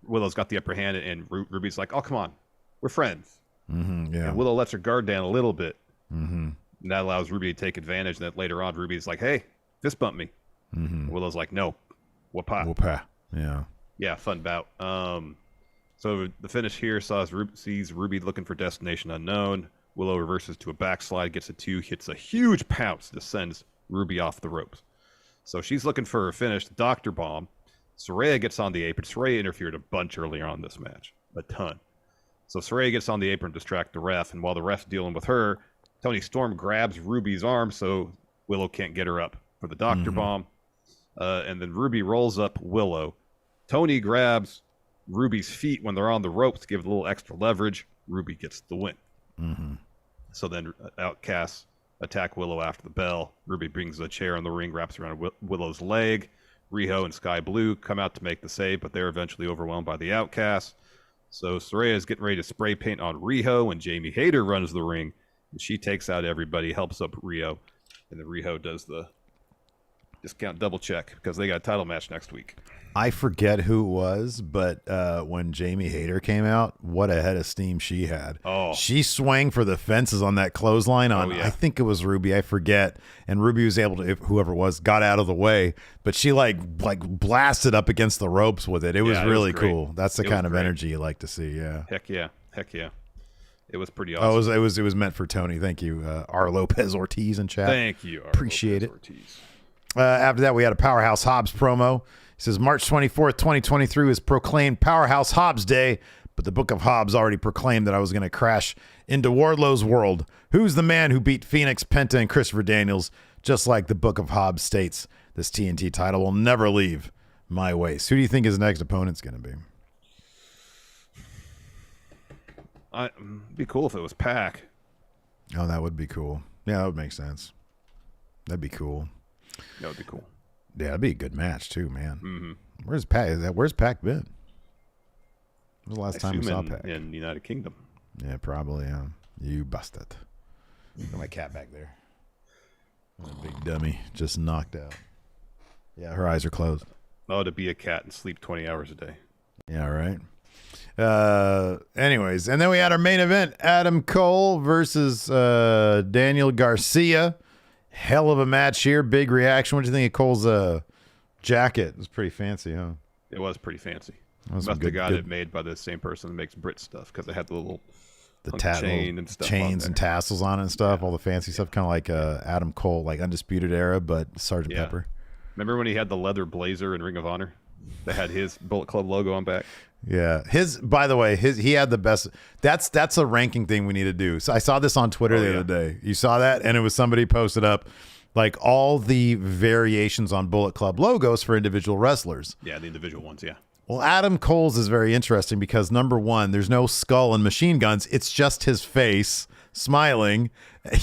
Willow's got the upper hand, and Ruby's like, "Oh, come on, we're friends." Mm-hmm, yeah. And Willow lets her guard down a little bit. Mm-hmm. And that allows Ruby to take advantage. And then later on, Ruby's like, "Hey, fist bump me." Mm-hmm. Willow's like, "No, whoop-ha." Whoop-ha. Yeah. Yeah, fun bout. So the finish here sees Ruby looking for Destination Unknown. Willow reverses to a backslide, gets a 2, hits a huge pounce, that sends Ruby off the ropes. So she's looking for her finish, the Doctor Bomb. Saraya gets on the apron. Saraya interfered a bunch earlier on this match, a ton. So Saraya gets on the apron to distract the ref, and while the ref's dealing with her, Toni Storm grabs Ruby's arm so Willow can't get her up for the Doctor Bomb. And then Ruby rolls up Willow. Toni grabs Ruby's feet when they're on the ropes to give it a little extra leverage. Ruby gets the win. Mm-hmm. So then Outcasts attack Willow after the bell. Ruby brings a chair in the ring, wraps around Willow's leg. Riho and Sky Blue come out to make the save, but they're eventually overwhelmed by the Outcasts. So Saraya is getting ready to spray paint on Riho, and Jamie Hayter runs the ring. And she takes out everybody, helps up Riho, and then Riho does the discount double check because they got a title match next week. I forget who it was, but when Jamie Hayter came out, what a head of steam she had. Oh. She swung for the fences on that clothesline on, I think it was Ruby, I forget. And Ruby was able to, whoever it was, got out of the way. But she like blasted up against the ropes with it. It was really cool. That's the kind of energy you like to see, yeah. Heck yeah. It was pretty awesome. Oh, it was meant for Tony. Thank you, R. Lopez Ortiz in chat. Thank you, R. Appreciate Lopez it. Ortiz. After that, we had a Powerhouse Hobbs promo. He says, March 24th, 2023 is proclaimed Powerhouse Hobbs Day, but the Book of Hobbs already proclaimed that I was going to crash into Wardlow's world. Who's the man who beat Phoenix, Penta, and Christopher Daniels? Just like the Book of Hobbs states, this TNT title will never leave my waist. Who do you think his next opponent's going to be? It'd be cool if it was Pac. Oh, that would be cool. Yeah, that would make sense. That'd be cool. That would be cool. Yeah, that'd be a good match too, man. Mm-hmm. Where's Pac? Where's Pac been? When was the last time we saw Pac? In the United Kingdom. Yeah, probably. You busted. Got my cat back there. That big dummy just knocked out. Yeah, her eyes are closed. Oh, to be a cat and sleep 20 hours a day. Yeah, right. Anyways, and then we had our main event: Adam Cole versus Daniel Garcia. Hell of a match here. Big reaction. What do you think of Cole's jacket? It was pretty fancy, huh? It was pretty fancy. Must have got it made by the same person that makes Brit stuff because it had the little chain and stuff, chains and tassels on it and stuff. All the fancy stuff, kind of like Adam Cole, like Undisputed Era, but Sgt. Pepper. Remember when he had the leather blazer in Ring of Honor that had his Bullet Club logo on back? Yeah, by the way, he had the best. That's a ranking thing we need to do. So I saw this on Twitter the other day. You saw that, and it was somebody posted up like all the variations on Bullet Club logos for individual wrestlers. Yeah, the individual ones. Yeah. Well, Adam Cole's is very interesting because number one, there's no skull and machine guns. It's just his face smiling.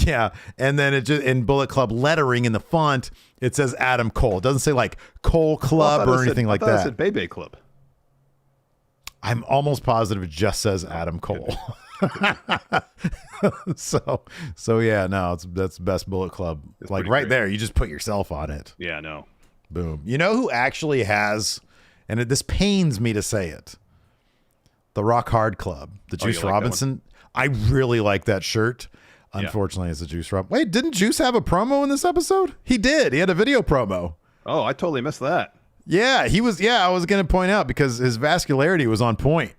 Yeah, and then it just in Bullet Club lettering in the font, it says Adam Cole. It doesn't say like Cole Club or anything like that. I thought it said Bebe Club. I'm almost positive it just says Adam Cole. so yeah, no, that's best Bullet Club. It's like right there, you just put yourself on it. Yeah, no. Boom. You know who actually has, and this pains me to say it, the Rock Hard Club, the Juice Robinson. I really like that shirt. Unfortunately, it's a Juice Rob. Wait, didn't Juice have a promo in this episode? He did. He had a video promo. Oh, I totally missed that. Yeah, he was. Yeah, I was going to point out because his vascularity was on point.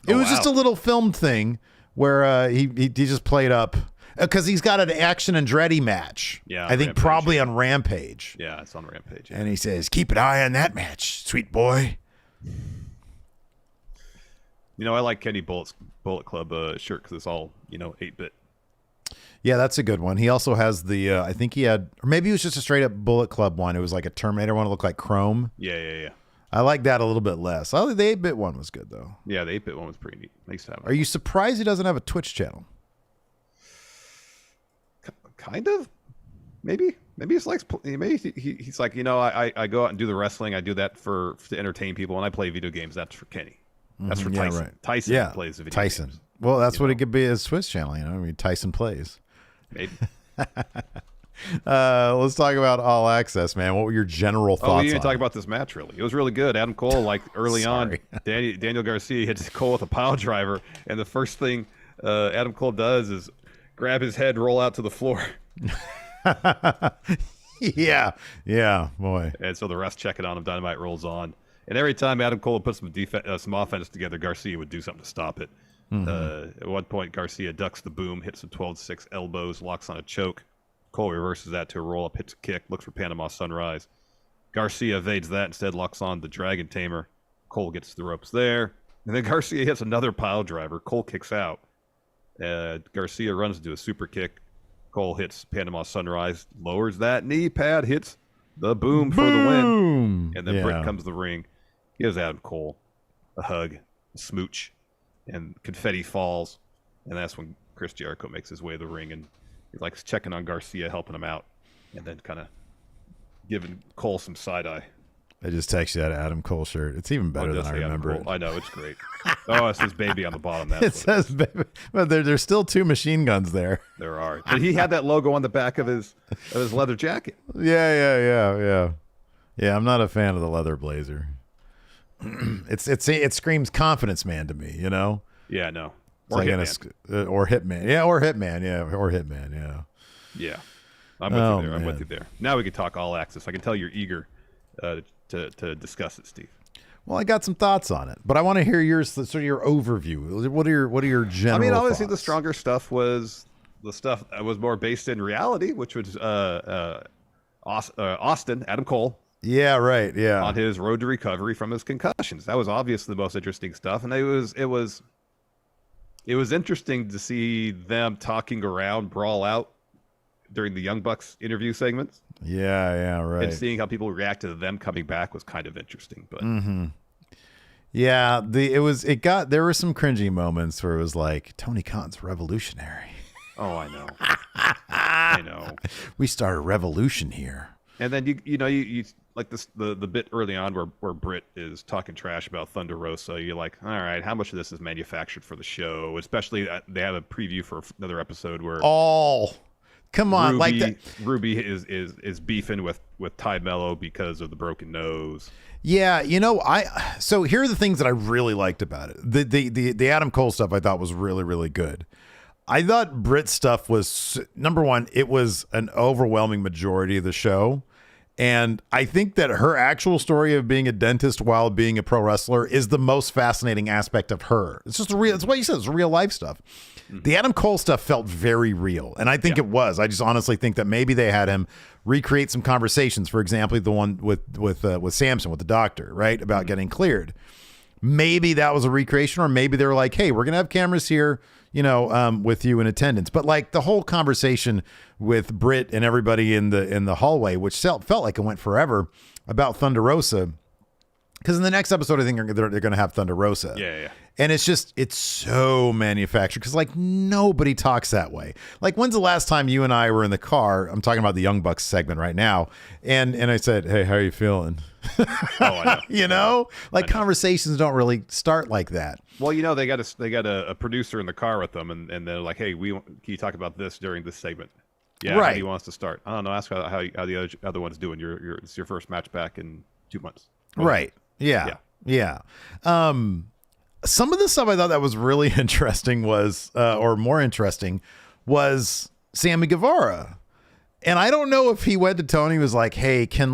It was just a little filmed thing where he just played up because he's got an Action Andretti match. Yeah, I think Rampage, probably on Rampage. Yeah, it's on Rampage. Yeah. And he says, "Keep an eye on that match, sweet boy." You know, I like Kenny Bullet Club shirt because it's all 8-bit. Yeah, that's a good one. He also has the, I think he had, or maybe it was just a straight up Bullet Club one. It was like a Terminator one that looked like Chrome. Yeah. I like that a little bit less. The 8-bit one was good, though. Yeah, the 8-bit one was pretty neat. Nice to have. Are you surprised he doesn't have a Twitch channel? Kind of. Maybe he's like, maybe he's like, I go out and do the wrestling. I do that to entertain people. And I play video games. That's for Kenny. That's for Tyson. Right. Tyson plays the video games. Well, that's what it could be his Twitch channel. I mean, Tyson plays. Maybe. Let's talk about All Access, man. What were your general thoughts? We didn't even talk about this match, really. It was really good. Adam Cole, like early on, Daniel Garcia hits Cole with a pile driver, and the first thing Adam Cole does is grab his head, roll out to the floor. yeah, boy. And so the rest check it on him. Dynamite rolls on, and every time Adam Cole would put some offense together, Garcia would do something to stop it. At one point, Garcia ducks the boom, hits some 12-6 elbows, locks on a choke. Cole reverses that to a roll-up, hits a kick, looks for Panama Sunrise. Garcia evades that, instead locks on the Dragon Tamer. Cole gets the ropes there. And then Garcia hits another pile driver. Cole kicks out. Garcia runs into a super kick. Cole hits Panama Sunrise, lowers that knee pad, hits the boom for the win. And then Britt comes to the ring, gives Adam Cole a hug, a smooch, and confetti falls. And that's when Chris Jericho makes his way to the ring, and he's like checking on Garcia, helping him out, and then kind of giving Cole some side eye. I just texted you that Adam Cole shirt. It's even better than I remember it. I know, it's great. Oh, it says baby on the bottom. It says baby, but there's still 2 machine guns there. There are. But he had that logo on the back of his leather jacket. Yeah. I'm not a fan of the leather blazer. It screams confidence man to me, you know? Yeah, no. Or Hitman. Or Hitman. Yeah, or Hitman. Yeah. I'm with you there. Now we can talk All Access. I can tell you're eager to discuss it, Steve. Well, I got some thoughts on it, but I want to hear yours, sort of your overview. What are your general? I mean, obviously thoughts? The stronger stuff was the stuff that was more based in reality, which was Austin, Adam Cole. Yeah, right. Yeah, on his road to recovery from his concussions. That was obviously the most interesting stuff, and it was interesting to see them talking around Brawl Out during the Young Bucks interview segments. Yeah, right. And seeing how people reacted to them coming back was kind of interesting. But yeah, there were some cringy moments where it was like, Tony Khan's revolutionary. Oh, I know. I know. We started a revolution here. And then you like this the bit early on where Britt is talking trash about Thunder Rosa. You're like, all right, how much of this is manufactured for the show? Especially they have a preview for another episode where come on, Ruby, like that. Ruby is beefing with Ty Mello because of the broken nose. Yeah, so here are the things that I really liked about it. The Adam Cole stuff I thought was really, really good. I thought Britt's stuff was, number one, it was an overwhelming majority of the show. And I think that her actual story of being a dentist while being a pro wrestler is the most fascinating aspect of her. It's just it's what you said, it's real life stuff. The Adam Cole stuff felt very real. And I think it was. I just honestly think that maybe they had him recreate some conversations. For example, the one with Samson, with the doctor, right? About getting cleared. Maybe that was a recreation, or maybe they were like, hey, we're going to have cameras here, with you in attendance. But like the whole conversation with Britt and everybody in the hallway, which felt like it went forever, about Thunder Rosa. Because in the next episode, I think they're going to have Thunder Rosa. Yeah. And it's so manufactured because like nobody talks that way. Like when's the last time you and I were in the car? I'm talking about the Young Bucks segment right now. And I said, hey, how are you feeling? I know. Conversations don't really start like that. Well, they got a producer in the car with them, and they're like, hey, can you talk about this during this segment? Yeah, right. How do you want us to start? I don't know. Ask how the other one's doing. It's your first match back in 2 months. Right. Yeah. Some of the stuff I thought that was really interesting was, or more interesting, was Sammy Guevara. And I don't know if he went to Tony and was like, hey, can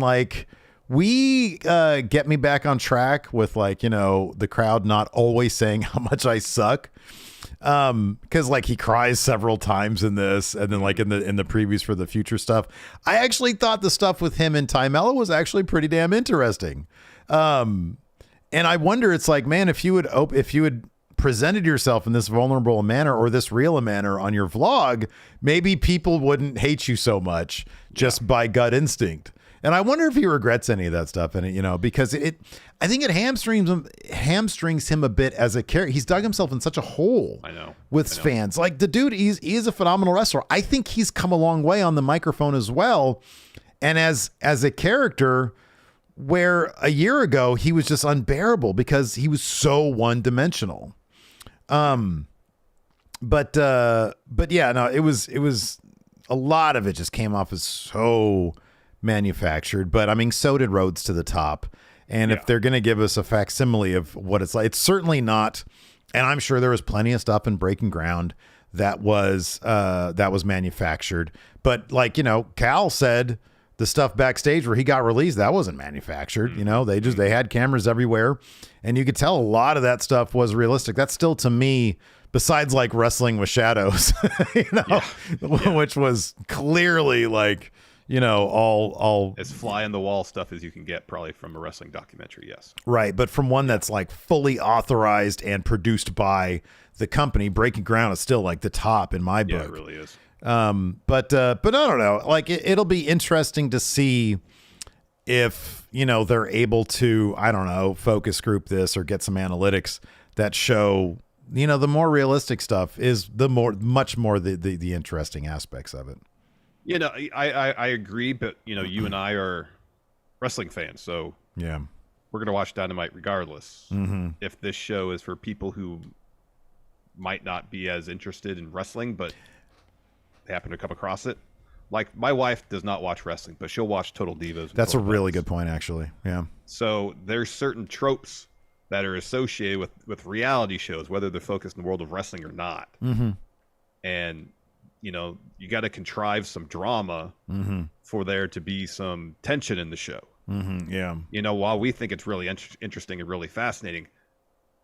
we get me back on track with the crowd not always saying how much I suck. Because he cries several times in this, and then in the previews for the future stuff. I actually thought the stuff with him and Ty Mello was actually pretty damn interesting. And I wonder, it's like, man, if you would presented yourself in this vulnerable manner or this real a manner on your vlog, maybe people wouldn't hate you so much just by gut instinct. And I wonder if he regrets any of that stuff. And, you know, because I think it hamstrings him a bit as a character. He's dug himself in such a hole with fans. Like the dude, he is a phenomenal wrestler. I think he's come a long way on the microphone as well. And as a character, where a year ago he was just unbearable because he was so one-dimensional. But yeah, no, it was a lot of it just came off as so manufactured. But I mean, so did Rhodes to the Top. And if they're going to give us a facsimile of what it's like, it's certainly not. And I'm sure there was plenty of stuff in Breaking Ground that was manufactured. But like, you know, Cal said the stuff backstage where he got released, that wasn't manufactured. You know, they had cameras everywhere, and you could tell a lot of that stuff was realistic. That's still, to me, besides like Wrestling with Shadows, you know, which was clearly like, you know, all as fly in the wall stuff as you can get probably from a wrestling documentary. Yes. Right. But from one that's like fully authorized and produced by the company, Breaking Ground is still like the top in my book. Yeah, it really is. But I don't know, like it'll be interesting to see if, you know, they're able to, I don't know, focus group this or get some analytics that show, you know, the more realistic stuff is much more the interesting aspects of it. You know, I agree, but you know, you and I are wrestling fans, so yeah, we're going to watch Dynamite regardless. If this show is for people who might not be as interested in wrestling, but they happen to come across it. Like my wife does not watch wrestling, but she'll watch Total Divas. That's a really good point, actually. Yeah. So there's certain tropes that are associated with reality shows, whether they're focused in the world of wrestling or not. And, you know, you got to contrive some drama for there to be some tension in the show. Yeah. You know, while we think it's really interesting and really fascinating,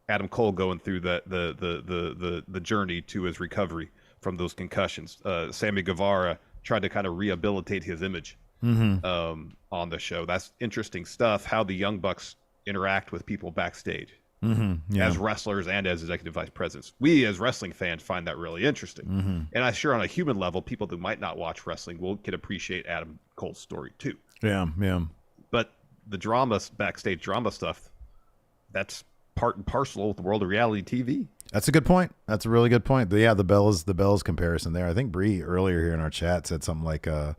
Adam Cole going through the journey to his recovery from those concussions. Sammy Guevara tried to kind of rehabilitate his image on the show. That's interesting stuff, how the Young Bucks interact with people backstage as wrestlers and as executive vice presidents. We as wrestling fans find that really interesting. And I'm sure on a human level, people who might not watch wrestling can appreciate Adam Cole's story too. Yeah. But the backstage drama stuff, that's part and parcel with the world of reality TV. That's a good point. That's a really good point. But yeah, the Bells comparison there. I think Bree earlier here in our chat said something like her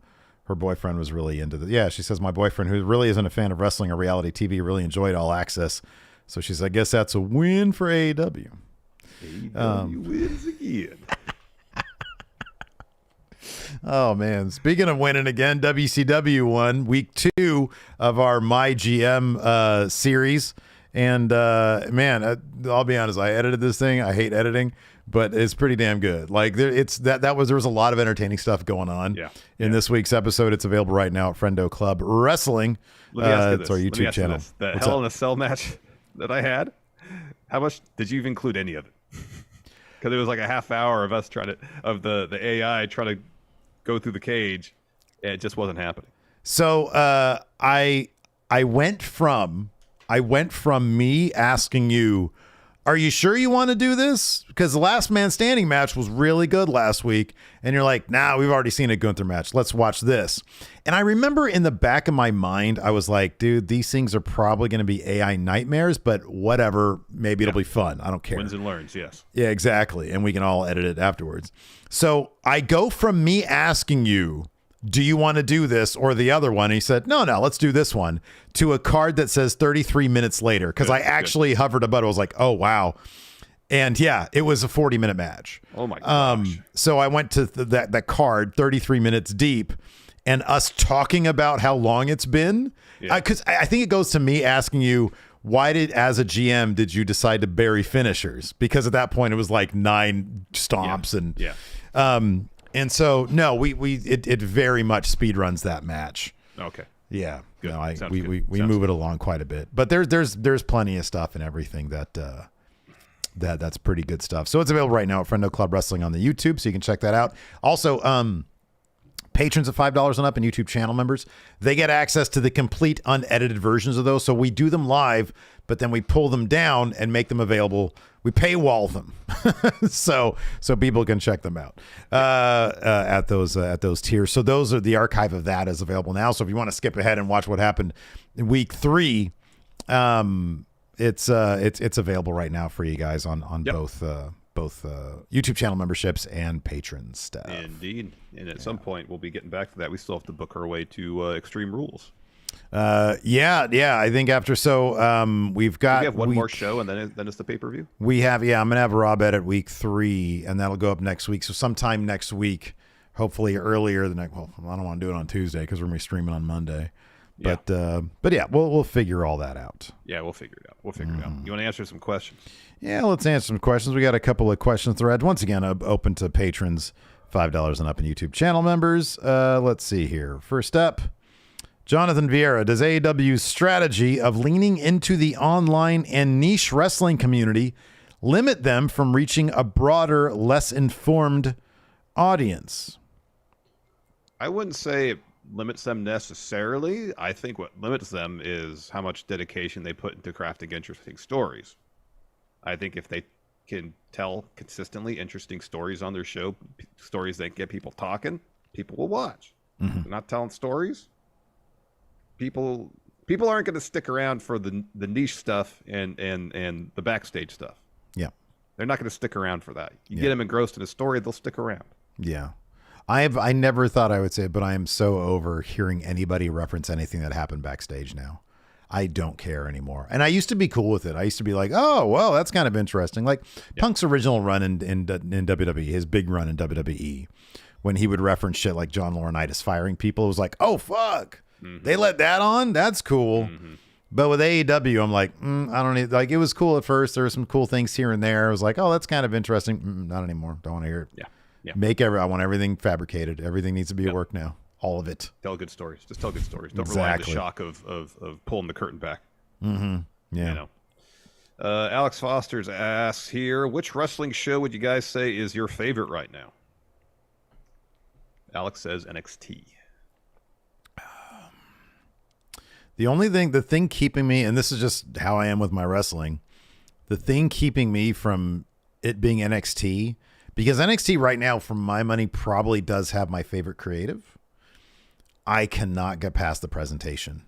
boyfriend was really into the. Yeah, she says my boyfriend, who really isn't a fan of wrestling or reality TV, really enjoyed All Access. So she says, I guess that's a win for AEW. AEW wins again. Oh man! Speaking of winning again, WCW won week 2 of our My GM series. And man, I'll be honest, I edited this thing. I hate editing, but it's pretty damn good. Like there was a lot of entertaining stuff going on in this week's episode. It's available right now at Friendo Club Wrestling. It's our YouTube channel. The Hell in a Cell match that I had, how much did you include any of it? Because it was like a half hour of us the AI trying to go through the cage, and it just wasn't happening. So I went from me asking you, are you sure you want to do this? Because the last man standing match was really good last week. And you're like, nah, we've already seen a Gunther match. Let's watch this. And I remember in the back of my mind, I was like, dude, these things are probably going to be AI nightmares, but whatever. Maybe it'll be fun. I don't care. Wins and learns, yes. Yeah, exactly. And we can all edit it afterwards. So I go from me asking you, do you want to do this or the other one? And he said, no, let's do this one, to a card that says 33 minutes later. Because I actually hovered above it. I was like, oh, wow. And yeah, it was a 40-minute match. Oh, my gosh. So I went to that card 33 minutes deep, and us talking about how long it's been. Because I think it goes to me asking you, why as a GM, did you decide to bury finishers? Because at that point, it was like 9 stomps. And so, no, it very much speed runs that match. Okay. Yeah. Good. No, we move it along quite a bit. But there's plenty of stuff and everything that's pretty good stuff. So it's available right now at Friendo Club Wrestling on the YouTube, so you can check that out. Also, Patrons at $5 and up and YouTube channel members, they get access to the complete unedited versions of those. So we do them live, but then we pull them down and make them available. We paywall them so people can check them out at those tiers. So those are the archive of that is available now. So if you want to skip ahead and watch what happened in week 3, it's available right now for you guys on both YouTube channel memberships and patron stuff. Indeed. And at some point, we'll be getting back to that. We still have to book our way to Extreme Rules. I think after we have one more show, and then it's the pay-per-view? I'm going to have a Raw bet at week 3, and that'll go up next week. So sometime next week, hopefully earlier than next. Well, I don't want to do it on Tuesday because we're going to be streaming on Monday. But yeah, we'll figure all that out. Yeah, we'll figure it out. You want to answer some questions? Yeah, let's answer some questions. We got a couple of question threads. Once again, open to patrons, $5 and up, and YouTube channel members. Let's see here. First up, Jonathan Vieira. Does AEW's strategy of leaning into the online and niche wrestling community limit them from reaching a broader, less informed audience? I wouldn't say it limits them necessarily. I think what limits them is how much dedication they put into crafting interesting stories. I think if they can tell consistently interesting stories on their show, stories that get people talking, people will watch. Mm-hmm. They're not telling stories. People aren't going to stick around for the niche stuff and the backstage stuff. Yeah. They're not going to stick around for that. You get them engrossed in a story, they'll stick around. Yeah. I never thought I would say it, but I am so over hearing anybody reference anything that happened backstage now. I don't care anymore. And I used to be cool with it. I used to be like, oh, well, that's kind of interesting. Like Punk's original run in WWE, his big run in WWE, when he would reference shit like John Laurinaitis firing people, it was like, oh, fuck. Mm-hmm. They let that on? That's cool. Mm-hmm. But with AEW, I'm like, I don't need, like, it was cool at first. There were some cool things here and there. I was like, oh, that's kind of interesting. Not anymore. Don't want to hear it. Yeah. I want everything fabricated. Everything needs to be at work now. All of it. Tell good stories. Just tell good stories. Don't rely on the shock of pulling the curtain back. Mm-hmm. Yeah. You know. Alex Foster's asks here, which wrestling show would you guys say is your favorite right now? Alex says NXT. The thing keeping me, and this is just how I am with my wrestling, the thing keeping me from it being NXT, because NXT right now, for my money, probably does have my favorite creative. I cannot get past the presentation.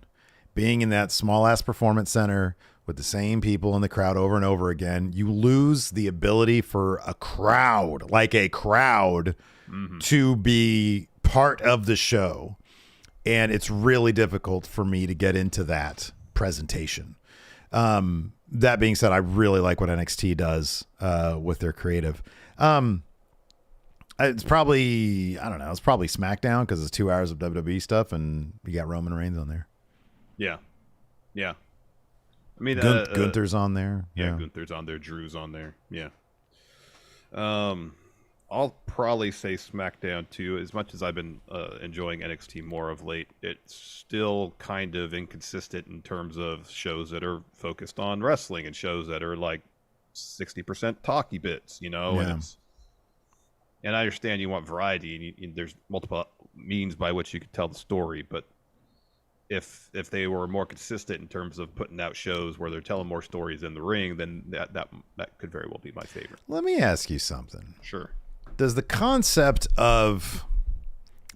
Being in that small-ass performance center with the same people in the crowd over and over again, you lose the ability for a crowd, to be part of the show. And it's really difficult for me to get into that presentation. That being said, I really like what NXT does with their creative. It's probably, I don't know, it's probably SmackDown because it's 2 hours of WWE stuff and you got Roman Reigns on there. Yeah. I mean, Gunther's on there. Yeah, Gunther's on there. Drew's on there. Yeah. I'll probably say SmackDown too. As much as I've been enjoying NXT more of late, it's still kind of inconsistent in terms of shows that are focused on wrestling and shows that are like 60% talky bits, you know. Yeah. And I understand you want variety, and there's multiple means by which you could tell the story. But if they were more consistent in terms of putting out shows where they're telling more stories in the ring, then that could very well be my favorite. Let me ask you something. Sure. Does the concept of,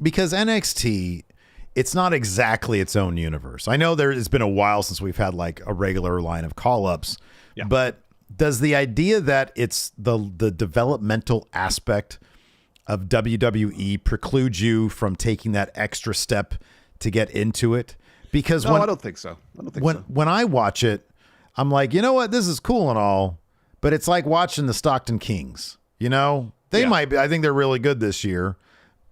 because NXT, it's not exactly its own universe. I know it's been a while since we've had like a regular line of call-ups, but does the idea that it's the developmental aspect of WWE preclude you from taking that extra step to get into it? Because I don't think so. When I watch it, I'm like, you know what? This is cool and all, but it's like watching the Stockton Kings, you know? They might be. I think they're really good this year,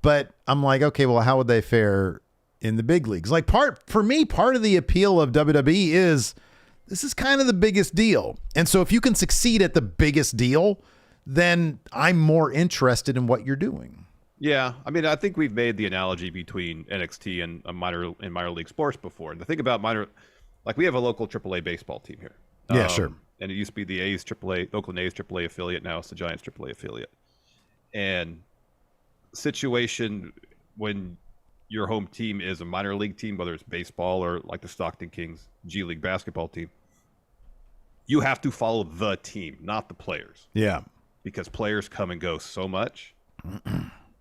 but I'm like, okay, well, how would they fare in the big leagues? Like part of the appeal of WWE is this is kind of the biggest deal. And so if you can succeed at the biggest deal, then I'm more interested in what you're doing. Yeah. I mean, I think we've made the analogy between NXT and minor league sports before. And the thing about we have a local AAA baseball team here. Yeah, sure. And it used to be the Oakland A's AAA affiliate. Now it's the Giants AAA affiliate. And situation when your home team is a minor league team, whether it's baseball or like the Stockton Kings G League basketball team, you have to follow the team, not the players. Yeah. Because players come and go so much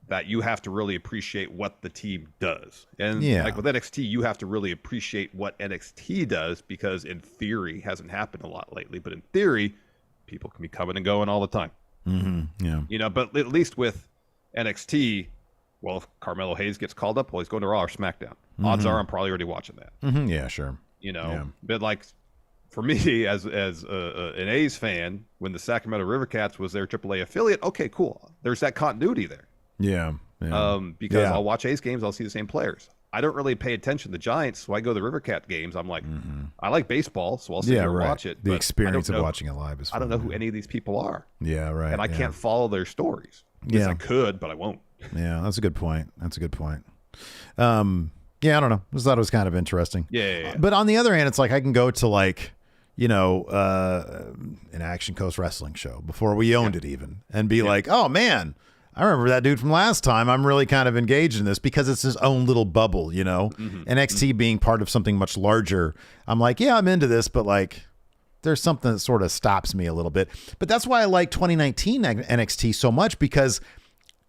that you have to really appreciate what the team does. And like with NXT, you have to really appreciate what NXT does because in theory, hasn't happened a lot lately, but in theory, people can be coming and going all the time. Yeah. You know, but at least with NXT, well, if Carmelo Hayes gets called up, well, he's going to Raw or SmackDown. Odds are I'm probably already watching that. Yeah, sure. You know, but like for me as an A's fan, when the Sacramento River Cats was their AAA affiliate, okay, cool. There's that continuity there. Yeah. Because I'll watch A's games, I'll see the same players. I don't really pay attention to the Giants, so I go to the River Cat games. I'm like, I like baseball, so I'll sit here and watch it. The experience of watching it live is fun. I don't know who any of these people are. Yeah, right. And I can't follow their stories. Yeah. I could, but I won't. Yeah, that's a good point. Yeah, I don't know. I just thought it was kind of interesting. Yeah. But on the other hand, it's like I can go to like, you know, an Action Coast wrestling show before we owned it even and be like, oh man, I remember that dude from last time. I'm really kind of engaged in this because it's his own little bubble, you know, NXT being part of something much larger. I'm like, yeah, I'm into this, but like there's something that sort of stops me a little bit. But that's why I like 2019 NXT so much, because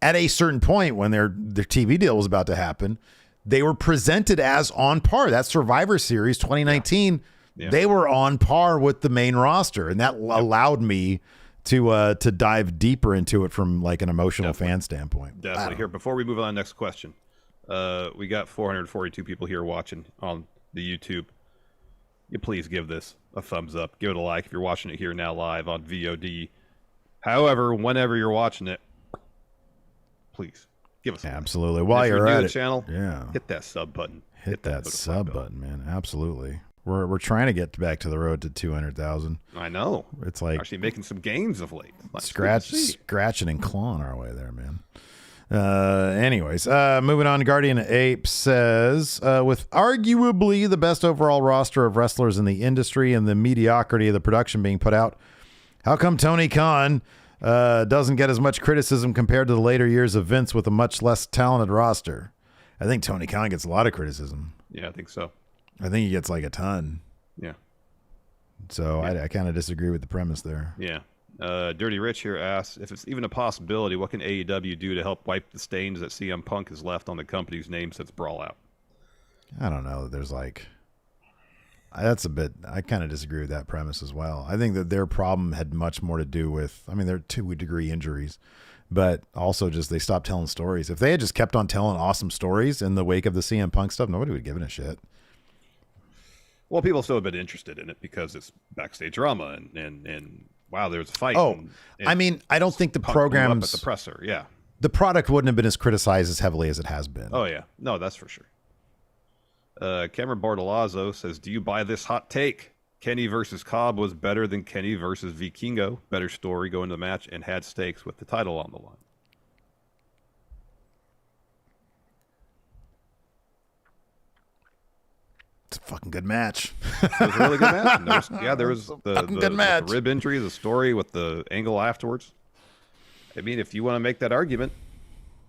at a certain point when their TV deal was about to happen, they were presented as on par. That Survivor Series 2019, they were on par with the main roster, and that allowed me to dive deeper into it from like an emotional fan standpoint. Definitely. Here, before we move on, next question. We got 442 people here watching on the YouTube. You please give this a thumbs up. Give it a like if you're watching it here now live on VOD. However, whenever you're watching it, please give us a like. Absolutely. While you're at the channel, yeah, hit that sub button. Hit that sub button, man. Absolutely. We're trying to get back to the road to 200,000. I know. It's like actually making some gains of late. Scratching and clawing our way there, man. Anyways, moving on. Guardian Ape says, with arguably the best overall roster of wrestlers in the industry and the mediocrity of the production being put out, how come Tony Khan doesn't get as much criticism compared to the later years of Vince with a much less talented roster? I think Tony Khan gets a lot of criticism. Yeah, I think so. I think he gets like a ton. Yeah. So I kind of disagree with the premise there. Yeah. Dirty Rich here asks, if it's even a possibility, what can AEW do to help wipe the stains that CM Punk has left on the company's name since Brawl Out? I don't know. There's like, that's a bit, I kind of disagree with that premise as well. I think that their problem had much more to do with, I mean, they're 2-degree injuries, but also just they stopped telling stories. If they had just kept on telling awesome stories in the wake of the CM Punk stuff, nobody would have given a shit. Well, people still have been interested in it because it's backstage drama and wow, there was a fight. Oh, and I mean, I don't think the Punk programs, blew up at the presser, yeah. The product wouldn't have been as criticized as heavily as it has been. Oh yeah, no, that's for sure. Cameron Bartolazzo says, do you buy this hot take? Kenny versus Cobb was better than Kenny versus Vikingo. Better story going to the match and had stakes with the title on the line. It's a fucking good match. It was a really good match. There was the rib injury, the story with the angle afterwards. I mean, if you want to make that argument,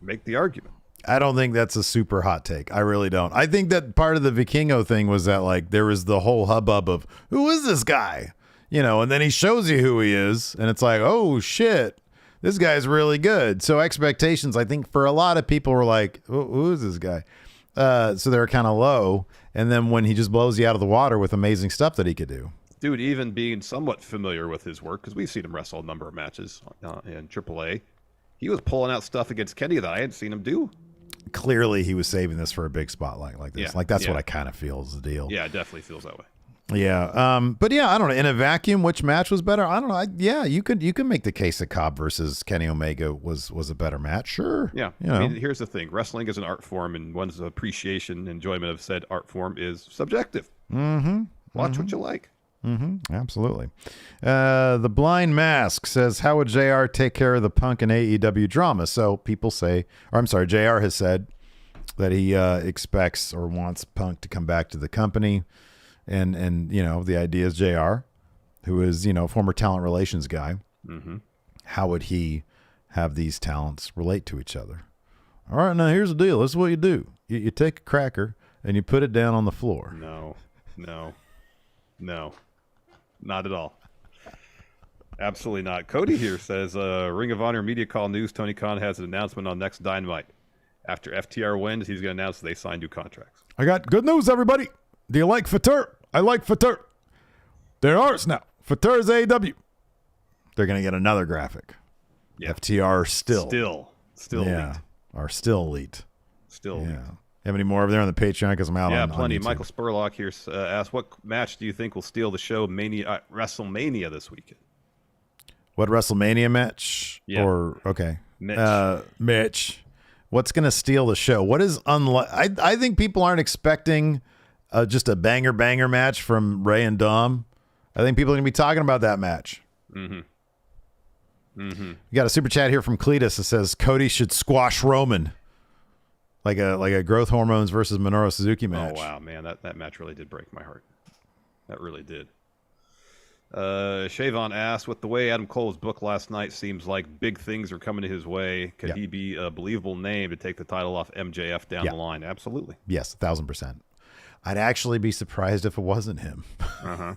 make the argument. I don't think that's a super hot take. I really don't. I think that part of the Vikingo thing was that like there was the whole hubbub of who is this guy, you know, and then he shows you who he is, and it's like, oh shit, this guy's really good. So expectations, I think, for a lot of people were like, who is this guy? So they were kind of low, and then when he just blows you out of the water with amazing stuff that he could do. Dude, even being somewhat familiar with his work, because we've seen him wrestle a number of matches in AAA, he was pulling out stuff against Kenny that I hadn't seen him do. Clearly, he was saving this for a big spotlight like this. Yeah, like that's what I kind of feel is the deal. Yeah, it definitely feels that way. Yeah, but yeah, I don't know. In a vacuum, which match was better? I don't know. You could make the case that Cobb versus Kenny Omega was a better match. Sure. Yeah. You know. I mean, here's the thing: wrestling is an art form, and one's appreciation, enjoyment of said art form is subjective. Mm-hmm. Watch what you like. Mm-hmm. Absolutely. The Blind Mask says, how would JR take care of the Punk and AEW drama? So people say, or I'm sorry, JR has said that he expects or wants Punk to come back to the company. And you know, the idea is JR, who is, you know, former talent relations guy. Mm-hmm. How would he have these talents relate to each other? All right, now here's the deal. This is what you do. You take a cracker and you put it down on the floor. No, not at all. Absolutely not. Cody here says, Ring of Honor Media Call News, Tony Khan has an announcement on next Dynamite. After FTR wins, he's going to announce that they signed new contracts. I got good news, everybody. Do you like FTR? I like FTR. They're ours now. FTR is AEW. They're going to get another graphic. Yeah. FTR still elite. Are still elite. Still elite. Have any more over there on the Patreon? Because I'm out on plenty. YouTube. Michael Spurlock here asked, what match do you think will steal the show WrestleMania this weekend? What WrestleMania match? Yeah. Okay. Mitch. Mitch. What's going to steal the show? What is I think people aren't expecting just a banger match from Ray and Dom. I think people are going to be talking about that match. Mm-hmm. We got a super chat here from Cletus that says Cody should squash Roman. Like a growth hormones versus Minoru Suzuki match. Oh, wow, man. That match really did break my heart. That really did. Shavon asked, with the way Adam Cole was booked last night, seems like big things are coming to his way. Could he be a believable name to take the title off MJF down the line? Absolutely. Yes, 1,000%. I'd actually be surprised if it wasn't him.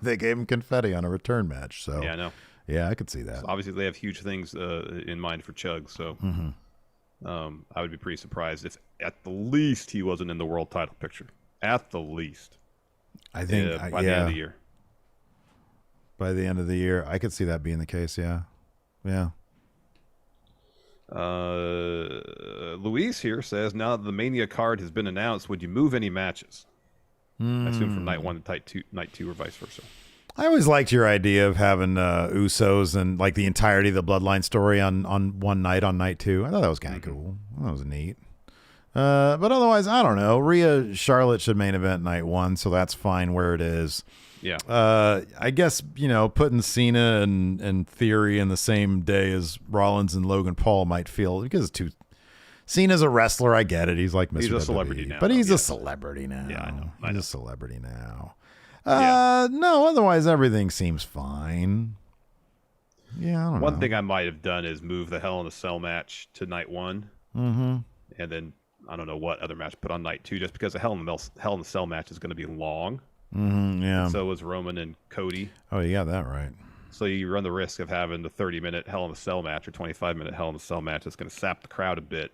They gave him confetti on a return match. So yeah, I know. Yeah, I could see that. So obviously, they have huge things in mind for Chug. So I would be pretty surprised if, at the least, he wasn't in the world title picture. At the least. I think by the end of the year. By the end of the year, I could see that being the case. Yeah. Luis here says, now that the Mania card has been announced, would you move any matches? I assume from night 1 to night 2 or vice versa. I always liked your idea of having Usos and like the entirety of the Bloodline story on one night on night 2. I thought that was kind of cool. That was neat. But otherwise, I don't know. Rhea Charlotte should main event night 1, so that's fine where it is. Yeah. I guess, putting Cena and Theory in the same day as Rollins and Logan Paul might feel, because it's too. Cena's a wrestler. I get it. He's like Mr. He's a WWE, celebrity now. But he's a celebrity now. Yeah, I know. He's a celebrity now. No, otherwise everything seems fine. Yeah, I don't know. One thing I might have done is move the Hell in a Cell match to night 1. And then, I don't know what other match put on night 2, just because the Hell in the Cell match is going to be long. Yeah. And so was Roman and Cody. Oh, you got that right. So you run the risk of having the 30-minute Hell in a Cell match or 25-minute Hell in a Cell match that's going to sap the crowd a bit,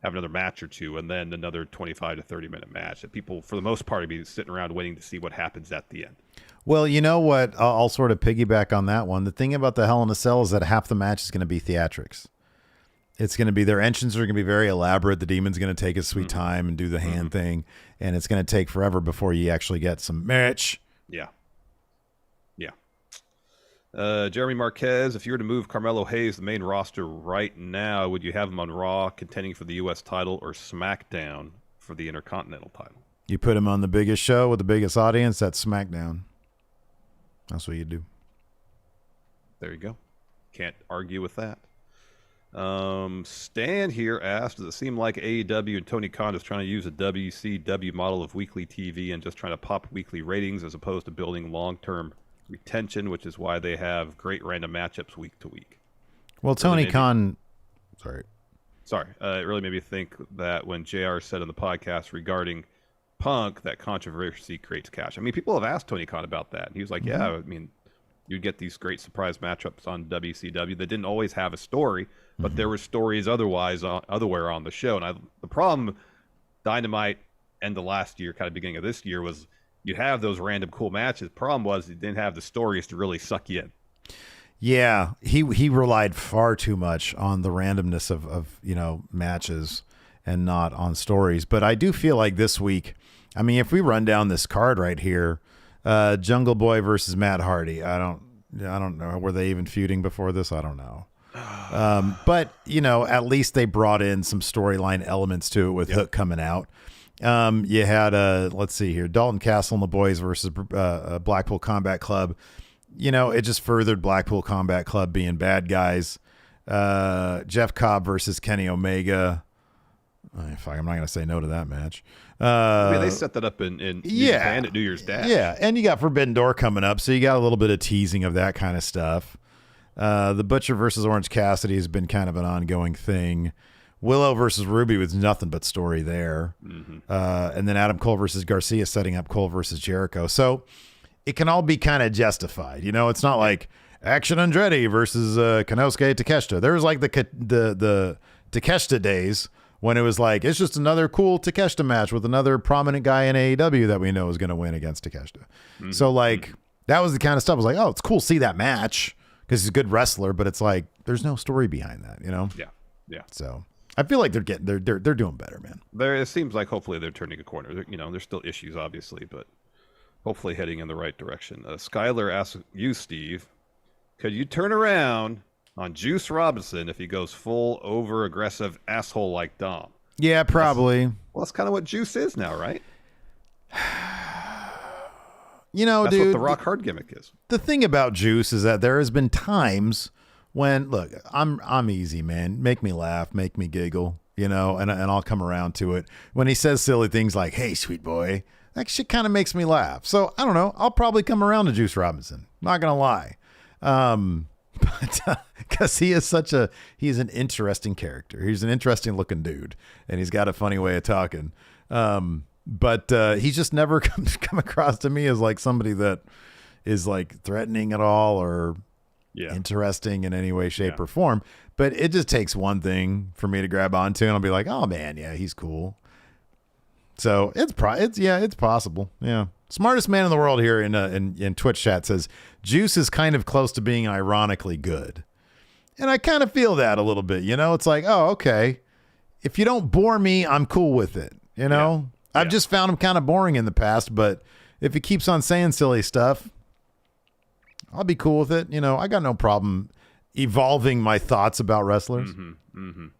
have another match or two, and then another 25 to 30-minute match that people, for the most part, will be sitting around waiting to see what happens at the end. Well, you know what? I'll sort of piggyback on that one. The thing about the Hell in a Cell is that half the match is going to be theatrics. It's going to be, their entrances are going to be very elaborate. The Demon's going to take his sweet time and do the hand thing, and it's going to take forever before you actually get some match. Yeah. Jeremy Marquez, if you were to move Carmelo Hayes to the main roster right now, would you have him on Raw contending for the U.S. title or SmackDown for the Intercontinental title? You put him on the biggest show with the biggest audience, that's SmackDown. That's what you do. There you go. Can't argue with that. Stan here asked, does it seem like AEW and Tony Khan is trying to use a WCW model of weekly TV and just trying to pop weekly ratings as opposed to building long-term retention, which is why they have great random matchups week to week? Well, Tony Khan... Sorry. It really made me think that when JR said in the podcast regarding Punk that controversy creates cash. I mean, people have asked Tony Khan about that. And he was like, yeah, I mean, you'd get these great surprise matchups on WCW that didn't always have a story, but there were stories otherwhere on the show. And the problem, Dynamite and the last year, kind of beginning of this year, was you'd have those random cool matches. Problem was you didn't have the stories to really suck you in. Yeah, he relied far too much on the randomness of matches and not on stories. But I do feel like this week, I mean, if we run down this card right here, Jungle Boy versus Matt Hardy. I don't know. Were they even feuding before this? I don't know. But at least they brought in some storyline elements to it with Hook coming out. You had let's see here, Dalton Castle and the Boys versus Blackpool Combat Club. It just furthered Blackpool Combat Club being bad guys. Jeff Cobb versus Kenny Omega. I'm not going to say no to that match. I mean, they set that up in New Japan at New Year's Dash. Yeah, and you got Forbidden Door coming up, so you got a little bit of teasing of that kind of stuff. The Butcher versus Orange Cassidy has been kind of an ongoing thing. Willow versus Ruby was nothing but story there. And then Adam Cole versus Garcia setting up Cole versus Jericho. So it can all be kind of justified. You know, it's not like Action Andretti versus Konosuke Takeshita. There was like the Takeshita days when it was like, it's just another cool Takeshita match with another prominent guy in AEW that we know is going to win against Takeshita. So like that was the kind of stuff I was like, oh, it's cool to see that match because he's a good wrestler, but it's like there's no story behind that, you know? Yeah. So I feel like they're doing better, man. It seems like hopefully they're turning a corner. You know, there's still issues obviously, but hopefully heading in the right direction. Skylar asks you, Steve, could you turn around on Juice Robinson if he goes full over aggressive asshole like Dom? Yeah, probably. That's kind of what Juice is now, right? You know, that's dude, what the rock hard gimmick is. The thing about Juice is that there has been times when, look, I'm easy, man. Make me laugh, make me giggle, you know, and I'll come around to it. When he says silly things like, "Hey, sweet boy," that shit kind of makes me laugh. So I don't know. I'll probably come around to Juice Robinson. Not gonna lie. But because he's an interesting character. He's an interesting looking dude, and he's got a funny way of talking. But he's just never come across to me as like somebody that is like threatening at all or interesting in any way, shape, or form. But it just takes one thing for me to grab onto, and I'll be like, oh man, yeah, he's cool. So it's possible. Yeah. Smartest man in the world here in Twitch chat says Juice is kind of close to being ironically good. And I kind of feel that a little bit, you know, it's like, oh, okay. If you don't bore me, I'm cool with it. You know, I've just found him kind of boring in the past, but if he keeps on saying silly stuff, I'll be cool with it. You know, I got no problem evolving my thoughts about wrestlers. We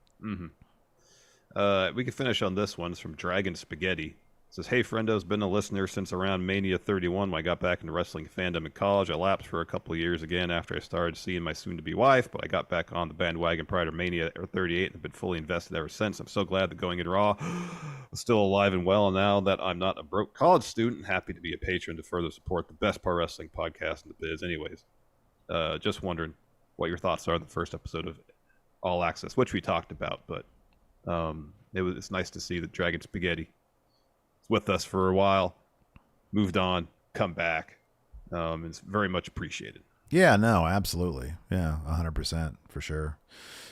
can finish on this one. It's from Dragon Spaghetti. It says, hey, Friendo's been a listener since around Mania 31 when I got back into wrestling fandom in college. I lapsed for a couple of years again after I started seeing my soon-to-be wife, but I got back on the bandwagon prior to Mania 38 and have been fully invested ever since. I'm so glad that Going In Raw is still alive and well, and now that I'm not a broke college student, happy to be a patron to further support the best pro wrestling podcast in the biz. Anyways, just wondering what your thoughts are on the first episode of All Access, which we talked about, but it's nice to see that Dragon Spaghetti with us for a while, moved on, come back. It's very much appreciated. Yeah, no, absolutely. Yeah, 100% for sure.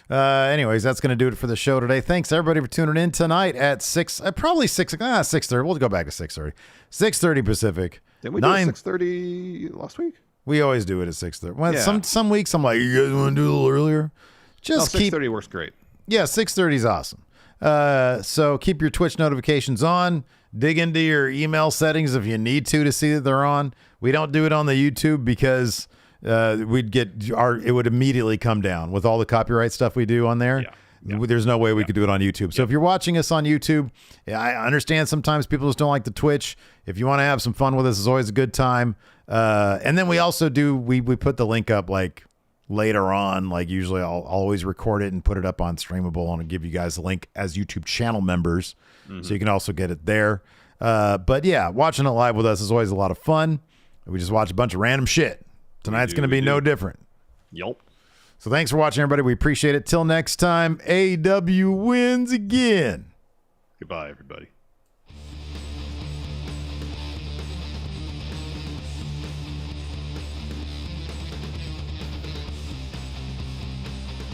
Anyways, that's going to do it for the show today. Thanks everybody for tuning in tonight at 6:30. We'll go back to 6:30. 6:30 Pacific. Didn't we do 6:30 last week? We always do it at 6:30. Well, some weeks I'm like, you guys want to do a little earlier? Just 6:30 works great. Yeah, 6:30 is awesome. So keep your Twitch notifications on. Dig into your email settings if you need to see that they're on. We don't do it on the YouTube because it would immediately come down with all the copyright stuff we do on there. There's no way we could do it on YouTube. So if you're watching us on YouTube, I understand sometimes people just don't like the Twitch. If you want to have some fun with us, it's always a good time. And then we also we put the link up like later on. Like usually I'll always record it and put it up on Streamable and I'll give you guys the link as YouTube channel members. So you can also get it there. But yeah, watching it live with us is always a lot of fun. We just watch a bunch of random shit. Tonight's going to be no different. Yup. So thanks for watching, everybody. We appreciate it. Till next time, AEW wins again. Goodbye, everybody.